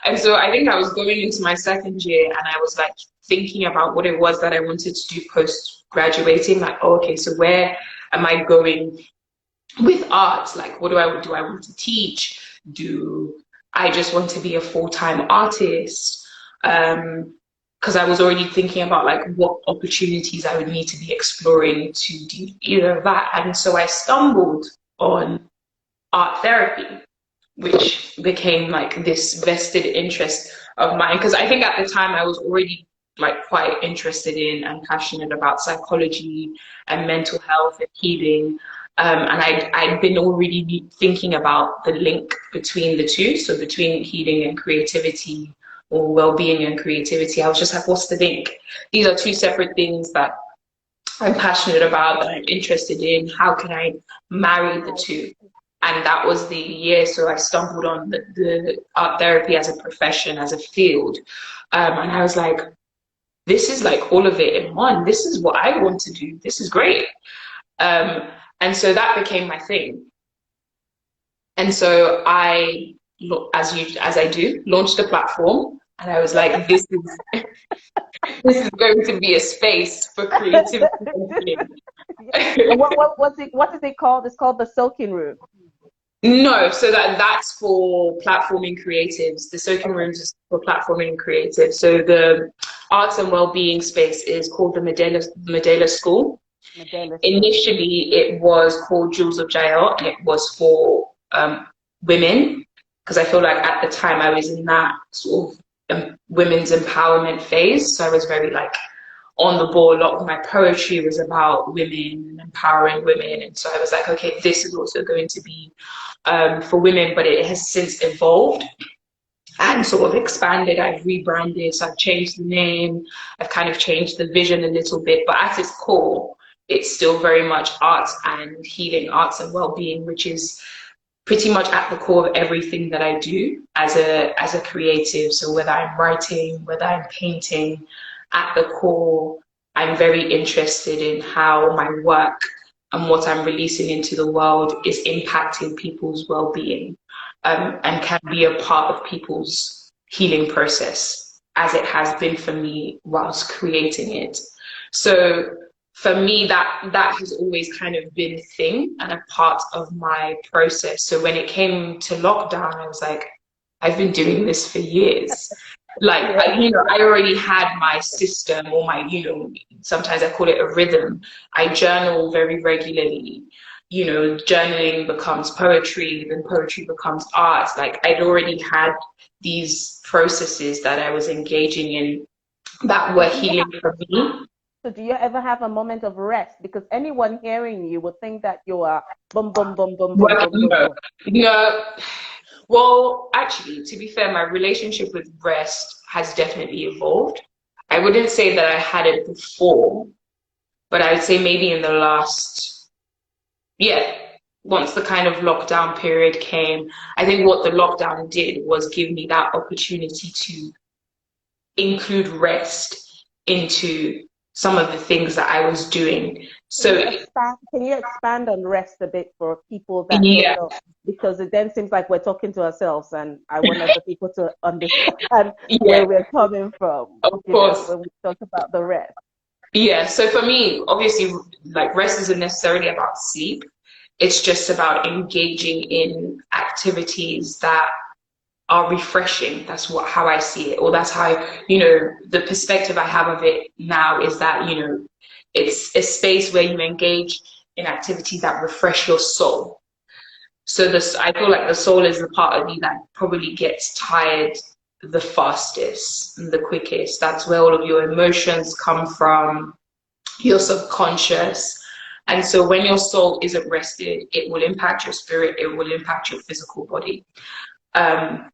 S2: And so I think I was going into my second year and I was like thinking about what it was that I wanted to do post graduating. Like, oh, okay, so where am I going with art? Like, what do I want to teach? Do I just want to be a full-time artist? Because I was already thinking about like what opportunities I would need to be exploring to do either of that. And so I stumbled on art therapy, which became like this vested interest of mine. Because I think at the time I was already like quite interested in and passionate about psychology and mental health and healing. And I'd been already thinking about the link between the two. So between healing and creativity, or well-being and creativity. I was just like, what's the link? These are two separate things that I'm passionate about, that I'm interested in. How can I marry the two? And that was the year. So I stumbled on the art therapy as a profession, as a field. And I was like, this is like all of it in one. This is what I want to do. This is great. And so that became my thing. And so I, as I do, launched a platform. And I was like, this is going to be a space for creativity.
S3: What is it called? It's called the Soaking Room.
S2: No, so that's for platforming creatives. The soaking
S3: Okay,
S2: rooms is for platforming creatives. So the arts and well-being space is called the Medela School.
S3: Medela School.
S2: Initially, it was called Jewels of Jael, and it was for women, because I feel like at the time I was in that sort of women's empowerment phase. So I was very like on the ball. A lot of my poetry was about women and empowering women. And so I was like, okay, this is also going to be for women, but it has since evolved and sort of expanded. I've rebranded, so I've changed the name, I've kind of changed the vision a little bit, but at its core, it's still very much arts and healing, arts and well-being, which is pretty much at the core of everything that I do as a creative. So whether I'm writing, whether I'm painting, at the core, I'm very interested in how my work and what I'm releasing into the world is impacting people's well-being, and can be a part of people's healing process, as it has been for me whilst creating it. So for me, that has always kind of been a thing and a part of my process. So when it came to lockdown, I was like, I've been doing this for years. Like,
S3: Yeah.
S2: I already had my system or my, sometimes I call it a rhythm. I journal very regularly. Journaling becomes poetry, then poetry becomes art. Like, I'd already had these processes that I was engaging in that
S3: So
S2: were
S3: do you
S2: healing for me.
S3: So do you ever have a moment of rest? Because anyone hearing you would think that you are boom, boom, boom, boom, boom,
S2: Well,
S3: boom, boom, boom.
S2: no. Well, actually, to be fair, my relationship with rest has definitely evolved. I wouldn't say that I had it before, but I would say maybe in the last, yeah, once the kind of lockdown period came, I think what the lockdown did was give me that opportunity to include rest into some of the things that I was doing. So,
S3: Can you expand on rest a bit for people that don't
S2: yeah,
S3: know? Because it then seems like we're talking to ourselves, and I want other people to understand
S2: yeah,
S3: where we're coming from,
S2: of course.
S3: when we talk about the rest.
S2: Yeah, so for me, obviously, like rest isn't necessarily about sleep. It's just about engaging in activities that are refreshing. That's how I see it, or that's how, the perspective I have of it now is that, it's a space where you engage in activities that refresh your soul. So I feel like the soul is the part of you that probably gets tired the fastest and the quickest. That's where all of your emotions come from, your subconscious. And so when your soul isn't rested, it will impact your spirit, it will impact your physical body. Um,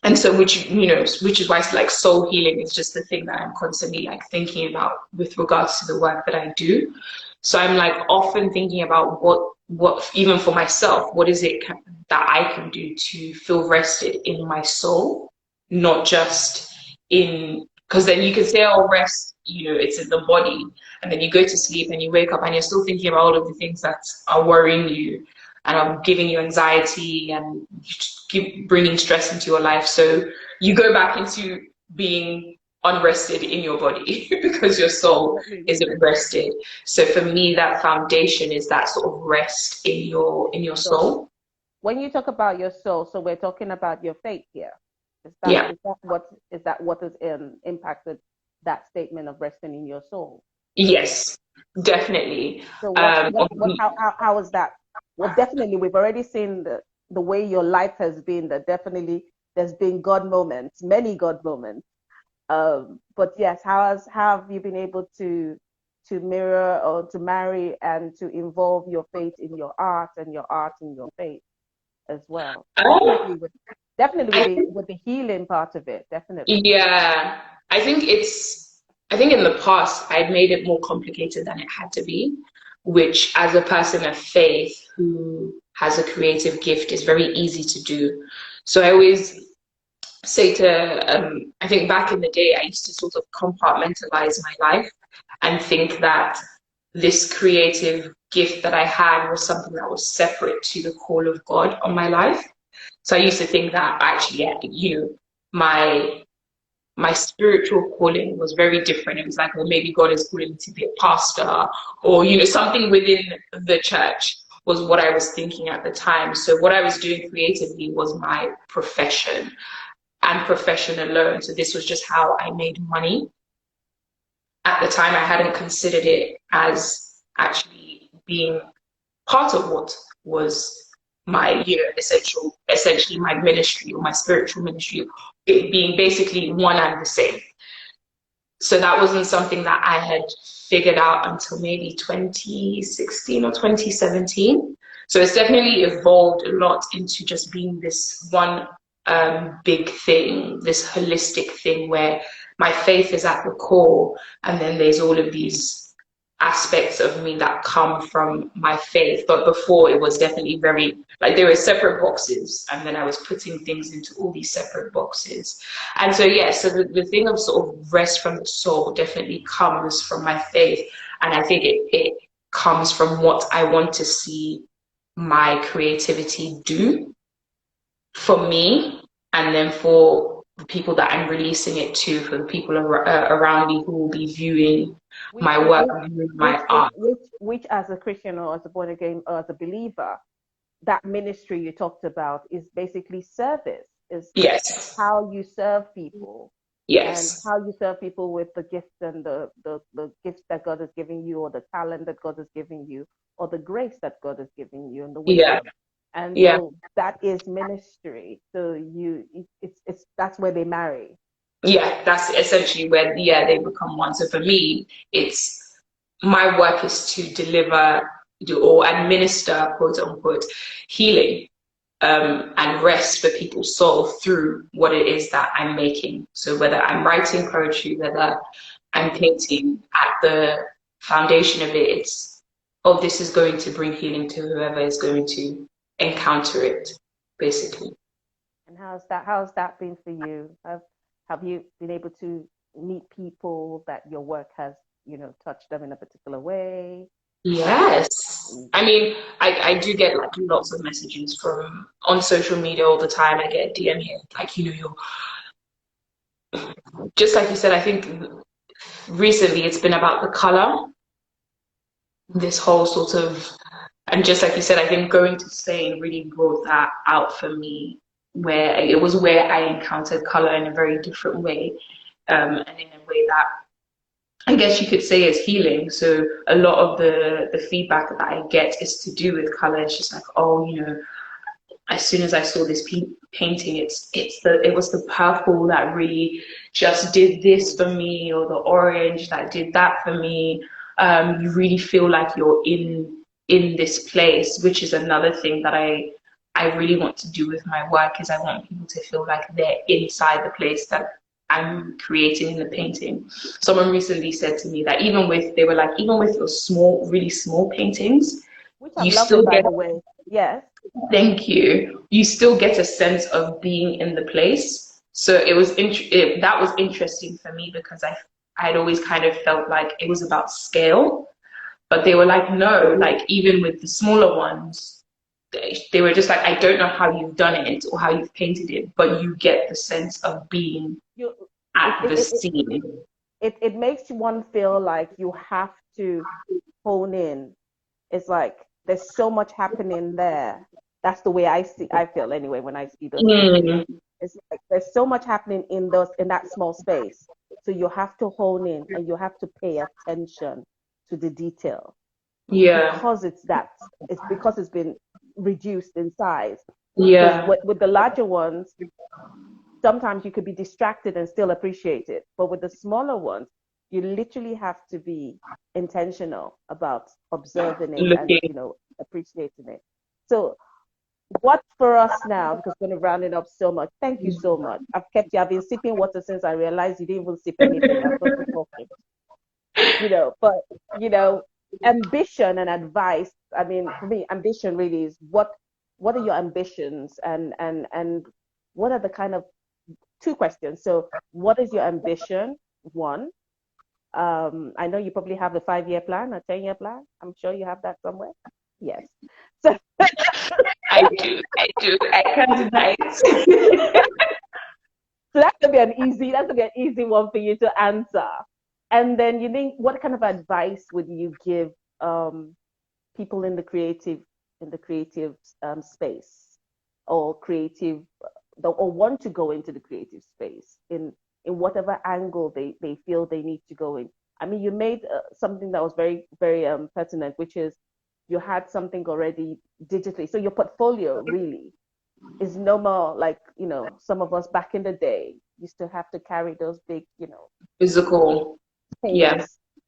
S2: and so which is why it's like soul healing is just the thing that I'm constantly like thinking about with regards to the work that I do. So I'm like often thinking about what even for myself, what is it that I can do to feel rested in my soul, not just in, because then you can say, oh, rest, it's in the body, and then you go to sleep and you wake up and you're still thinking about all of the things that are worrying you and are giving you anxiety and keep bringing stress into your life. So you go back into being unrested in your body because your soul
S3: Definitely.
S2: isn't rested. So for me, that foundation is that sort of rest in your
S3: So
S2: soul.
S3: when you talk about your soul, so we're talking about your faith here.
S2: Yeah.
S3: Is that what has impacted that statement of resting in your soul?
S2: Yes, definitely.
S3: So
S2: Um,
S3: how is that? Well, definitely we've already seen the way your life has been. That definitely there's been God moments, many God moments. But yes, how have you been able to mirror or to marry and to involve your faith in your art and your art in your faith as well?
S2: uh,
S3: Definitely
S2: I
S3: with the healing part of it, definitely.
S2: Yeah, I think in the past I'd made it more complicated than it had to be, which as a person of faith who has a creative gift is very easy to do. So I always say I think back in the day, I used to sort of compartmentalize my life and think that this creative gift that I had was something that was separate to the call of God on my life. So I used to think that actually, yeah, my my spiritual calling was very different. It was like, well, maybe God is calling me to be a pastor or, something within the church. was what I was thinking at the time. So what I was doing creatively was my profession and profession alone. So this was just how I made money. At the time, I hadn't considered it as actually being part of what was my, essentially my ministry or my spiritual ministry, it being basically one and the same. So that wasn't something that I had figured out until maybe 2016 or 2017. So it's definitely evolved a lot into just being this one big thing, this holistic thing where my faith is at the core, and then there's all of these aspects of me that come from my faith. But before, it was definitely very like there were separate boxes, and then I was putting things into all these separate boxes. And so, yeah, so the thing of sort of rest from the soul definitely comes from my faith. And I think it comes from what I want to see my creativity do for me, and then for the people that I'm releasing it to, for the people around me who will be viewing my work, viewing my art.
S3: Which as a Christian or as a born again or as a believer, that ministry you talked about is basically service, is
S2: Yes.
S3: how you serve people.
S2: Yes.
S3: And how you serve people with the gifts and the gifts that God has given you, or the talent that God has given you, or the grace that God has given you, and the wisdom.
S2: Yeah.
S3: And
S2: Yeah.
S3: so that is ministry. So it's that's where they marry.
S2: Yeah, that's essentially where they become one. So for me, it's my work is to deliver or administer, quote unquote, healing and rest for people's soul through what it is that I'm making. So whether I'm writing poetry, whether I'm painting, at the foundation of it, it's, oh, this is going to bring healing to whoever is going to encounter it, basically.
S3: And how's that been for you? Have you been able to meet people that your work has, touched them in a particular way?
S2: Yes. I mean, I do get like lots of messages from on social media all the time. I get a DM here, like, you're just like you said, I think recently it's been about the color, this whole sort of, and just like you said, I think going to Spain really brought that out for me, where it was where I encountered color in a very different way, and in a way that I guess you could say is healing. So a lot of the feedback that I get is to do with color. It's just like, oh, as soon as I saw this painting, it was the purple that really just did this for me, or the orange that did that for me. You really feel like you're in this place, which is another thing that I really want to do with my work. Is I want people to feel like they're inside the place that I'm creating in the painting. Someone recently said to me that even with your small, really small paintings,
S3: Which
S2: you
S3: I'm lovely,
S2: still
S3: by
S2: get,
S3: the way. Yes.
S2: thank you, you still get a sense of being in the place. So that was interesting for me, because I'd always kind of felt like it was about scale, but they were like, no, like even with the smaller ones, they were just like, I don't know how you've done it or how you've painted it, but you get the sense of being
S3: You,
S2: at
S3: it,
S2: the
S3: it, it,
S2: scene.
S3: it makes one feel like you have to hone in. It's like there's so much happening there. That's the way I feel anyway when I see those paintings.
S2: Mm,
S3: It's like there's so much happening in that small space. So you have to hone in and you have to pay attention to the detail,
S2: yeah,
S3: because it's because it's been reduced in size. Because
S2: yeah,
S3: with the larger ones, sometimes you could be distracted and still appreciate it. But with the smaller ones, you literally have to be intentional about observing it and,
S2: looking.
S3: appreciating it. So what for us now, because we're going to round it up so much. Thank you so much. I've been sipping water since I realized you didn't even sip anything. I'm just talking, but, ambition and advice. I mean, for me, ambition really is what are your ambitions, and what are the kind of two questions. So what is your ambition? One, I know you probably have a 5-year plan, a 10-year plan. I'm sure you have that somewhere. Yes. So
S2: I do, I can't deny it.
S3: so that's gonna be an easy one for you to answer. And then what kind of advice would you give people in the creative in the creative space, or creative, or want to go into the creative space in whatever angle they feel they need to go in. I mean, you made something that was very, very pertinent, which is you had something already digitally. So your portfolio really is no more like, some of us back in the day used to have to carry those big,
S2: Physical. Yeah.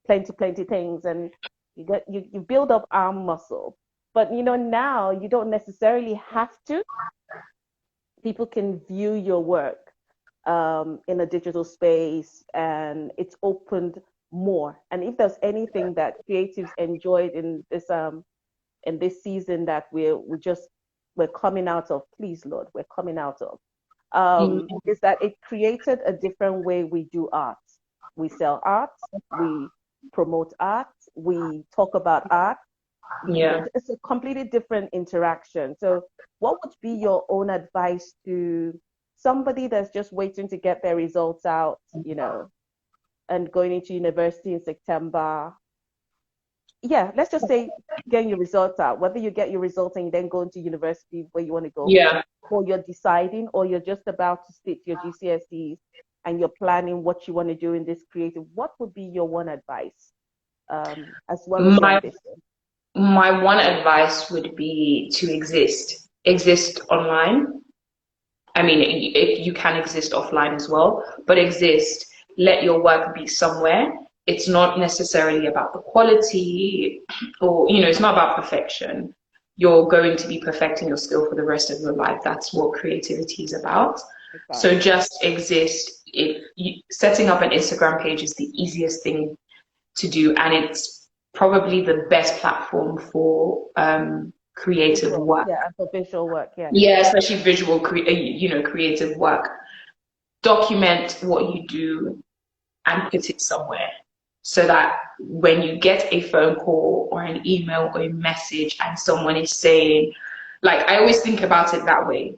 S3: things, plenty things, and you build up arm muscle. But now you don't necessarily have to. People can view your work in a digital space, and it's opened more. And if there's anything that creatives enjoyed in this season that we're coming out of, please Lord, we're coming out of, is that it created a different way we do art. We sell art, we promote art, we talk about art.
S2: Yeah.
S3: It's a completely different interaction. So what would be your own advice to somebody that's just waiting to get their results out, and going into university in September? Yeah, let's just say getting your results out, whether you get your results and you then go into university where you want to go,
S2: Yeah.
S3: or you're deciding, or you're just about to sit your GCSEs and you're planning what you want to do in this creative. What would be your one advice, as well as your
S2: My
S3: ambition?
S2: my one advice would be to exist online. I mean, if you can exist offline as well, but exist. Let your work be somewhere. It's not necessarily about the quality, or it's not about perfection. You're going to be perfecting your skill for the rest of your life. That's what creativity is about. So
S3: Exactly.
S2: just exist. Setting up an Instagram page is the easiest thing to do, and it's probably the best platform for creative
S3: Visual,
S2: work.
S3: yeah, and for visual work, yeah.
S2: Yeah, especially visual, creative work. Document what you do and put it somewhere, so that when you get a phone call or an email or a message and someone is saying, like, I always think about it that way.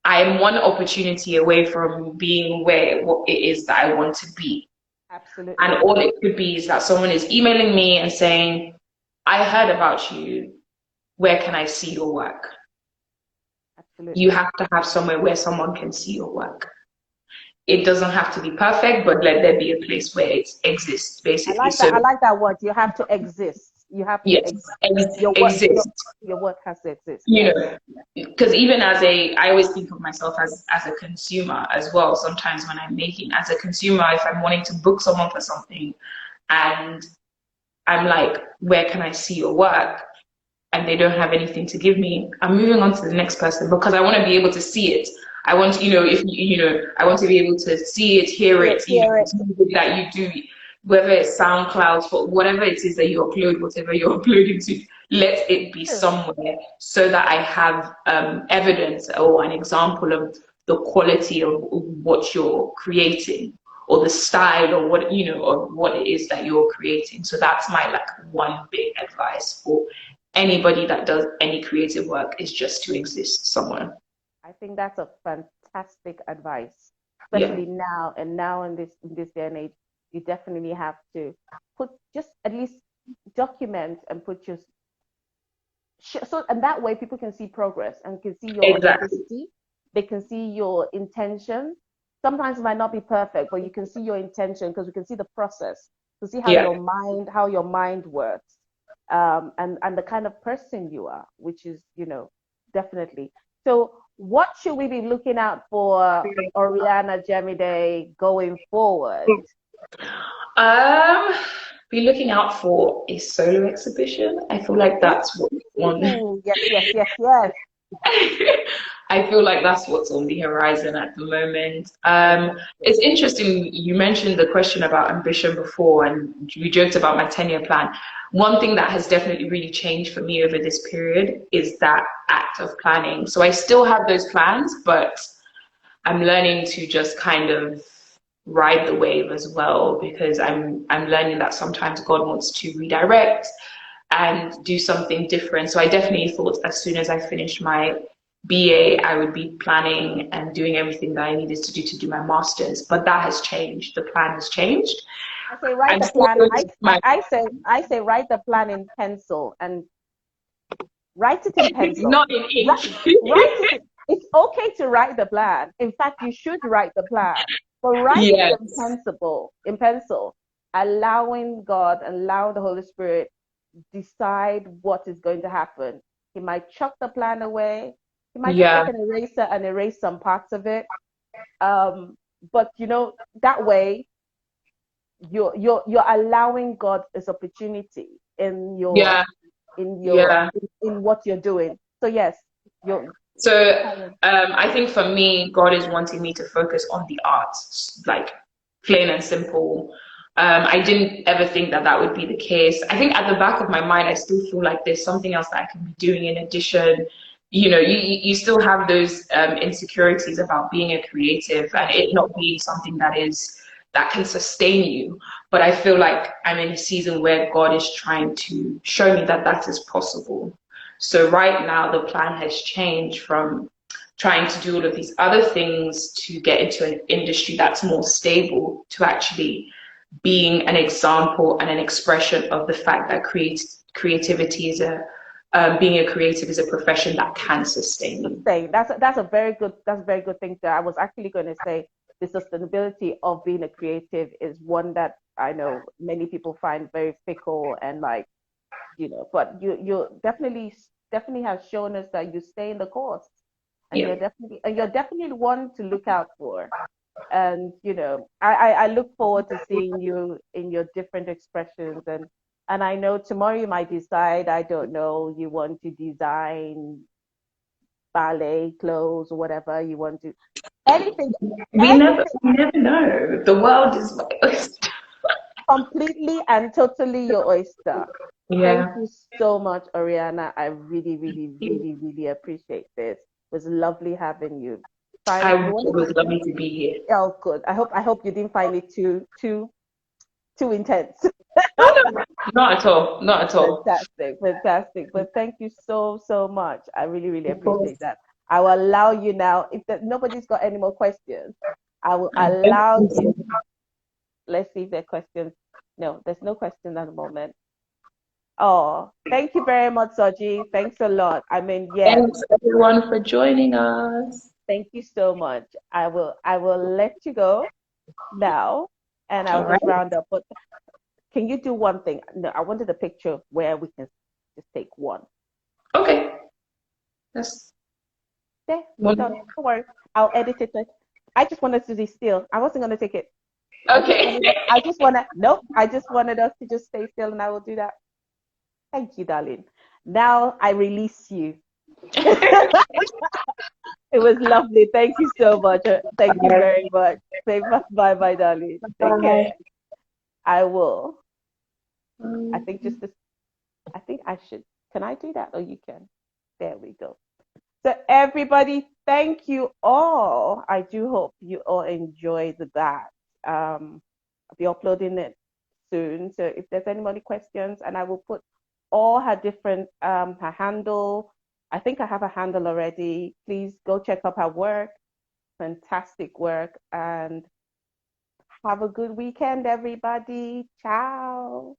S2: I am one opportunity away from being where what it is that I want to be. And
S3: Absolutely.
S2: all it could be is that someone is emailing me and saying, I heard about you. Where can I see your work? You
S3: Absolutely.
S2: have to have somewhere where someone can see your work. It doesn't have to be perfect, but let there be a place where it exists,
S3: I
S2: basically.
S3: like that.
S2: So,
S3: I like that word. You have to exist. You have to
S2: yes,
S3: your work.
S2: exist.
S3: Your work has to exist.
S2: You
S3: Yes.
S2: know, because even I always think of myself as a consumer as well. Sometimes when I'm making, as a consumer, if I'm wanting to book someone for something, and I'm like, where can I see your work? And they don't have anything to give me, I'm moving on to the next person, because I want to be able to see it. I want, if I want to be able to see it, hear
S3: Hear,
S2: it,
S3: hear it.
S2: that you do, whether it's SoundCloud, for whatever it is that you upload, whatever you're uploading to, let it be
S3: True.
S2: somewhere, so that I have evidence or an example of the quality of what you're creating, or the style, or what of what it is that you're creating. So that's my like one big advice for anybody that does any creative work, is just to exist somewhere.
S3: I think that's a fantastic advice,
S2: Yeah.
S3: especially now, and now in this day and age. You definitely have to put, just at least document and put your, so, and that way people can see progress and can see your
S2: Exactly.
S3: authenticity. They can see your intention. Sometimes it might not be perfect, but you can see your intention because you can see the process, to see how
S2: Yeah.
S3: your mind works, and the kind of person you are, which is, definitely. So what should we be looking out for Oriana Jemide going forward?
S2: Um, be looking out for a solo exhibition. I feel like that's what's on.
S3: Ooh, yes, yes, yes, yes.
S2: I feel like that's what's on the horizon at the moment.
S3: Fantastic.
S2: It's interesting you mentioned the question about ambition before, and we joked about my 10-year plan. One thing that has definitely really changed for me over this period is that act of planning. So I still have those plans, but I'm learning to just kind of ride the wave as well, because I'm learning that sometimes God wants to redirect and do something different. So I definitely thought as soon as I finished my BA, I would be planning and doing everything that I needed to do my master's. But that has changed. The plan has changed.
S3: I say write
S2: I'm
S3: the
S2: still
S3: plan.
S2: going
S3: I,
S2: to
S3: I,
S2: my
S3: I say write the plan in pencil and Write it in pencil.
S2: Not in ink.
S3: Write it. It's okay to write the plan. In fact, you should write the plan, but write it
S2: Yes.
S3: in pencil, allowing God, allow the Holy Spirit decide what is going to happen. He might chuck the plan away. He might just take
S2: Yeah.
S3: an eraser and erase some parts of it. But that way you're allowing God this opportunity in your
S2: Yeah.
S3: in your
S2: Yeah.
S3: in what you're doing. So yes, you're
S2: So
S3: Karen.
S2: I think for me, God is wanting me to focus on the arts, like plain and simple. I didn't ever think that that would be the case. I think at the back of my mind, I still feel like there's something else that I can be doing in addition. You still have those insecurities about being a creative and it not being something that can sustain you. But I feel like I'm in a season where God is trying to show me that that is possible. So right now, the plan has changed from trying to do all of these other things to get into an industry that's more stable to actually being an example and an expression of the fact that creativity is being a creative is a profession that can sustain you.
S3: That's a very good thing. I was actually going to say the sustainability of being a creative is one that I know many people find very fickle and like but you definitely have shown us that you stay in the course, and
S2: Yeah.
S3: you're definitely one to look out for. And I look forward to seeing you in your different expressions, and I know tomorrow you might decide, I don't know, you want to design ballet clothes or whatever you want to, anything, anything.
S2: We never know. The world is my oyster.
S3: Completely and totally your oyster. Thank
S2: Yeah.
S3: you so much, Oriana. I really, really, really, really appreciate this. It was lovely having you.
S2: I
S3: Fine. You want
S2: it
S3: to?
S2: was lovely to be here.
S3: Oh, good. I hope you didn't find it too intense.
S2: No, no, not at all. Not at all.
S3: Fantastic, fantastic. But thank you so, so much. I really, really
S2: Of course.
S3: appreciate that. I will allow you now. If nobody's got any more questions, I will
S2: I
S3: allow you.
S2: definitely
S3: Let's see if there are questions. No, there's no questions at the moment. Oh, thank you very much, Soji. Thanks a lot. I mean, yes,
S2: thanks everyone for joining us.
S3: thank you so much. I will let you go now, and I'll
S2: All right.
S3: just round up. But can you do one thing? No, I wanted a picture where we can just take one.
S2: Okay. That's
S3: There, we're
S2: one.
S3: done. Don't worry. I'll edit it. I just wanted to be still. I wasn't gonna take it.
S2: Okay.
S3: Nope. I just wanted us to just stay still, and I will do that. Thank you, darling. Now I release you. It was lovely. Thank you so much. Thank you very much. Say bye bye, darling. Take care.
S2: Bye.
S3: I will. I think just this. I think I should. Can I do that? Or you can? There we go. So everybody, thank you all. I do hope you all enjoyed that. I'll be uploading it soon. So if there's anybody questions, and I will put all her different her handle. I think I have a handle already. Please go check out her work. Fantastic work, and have a good weekend, everybody. Ciao.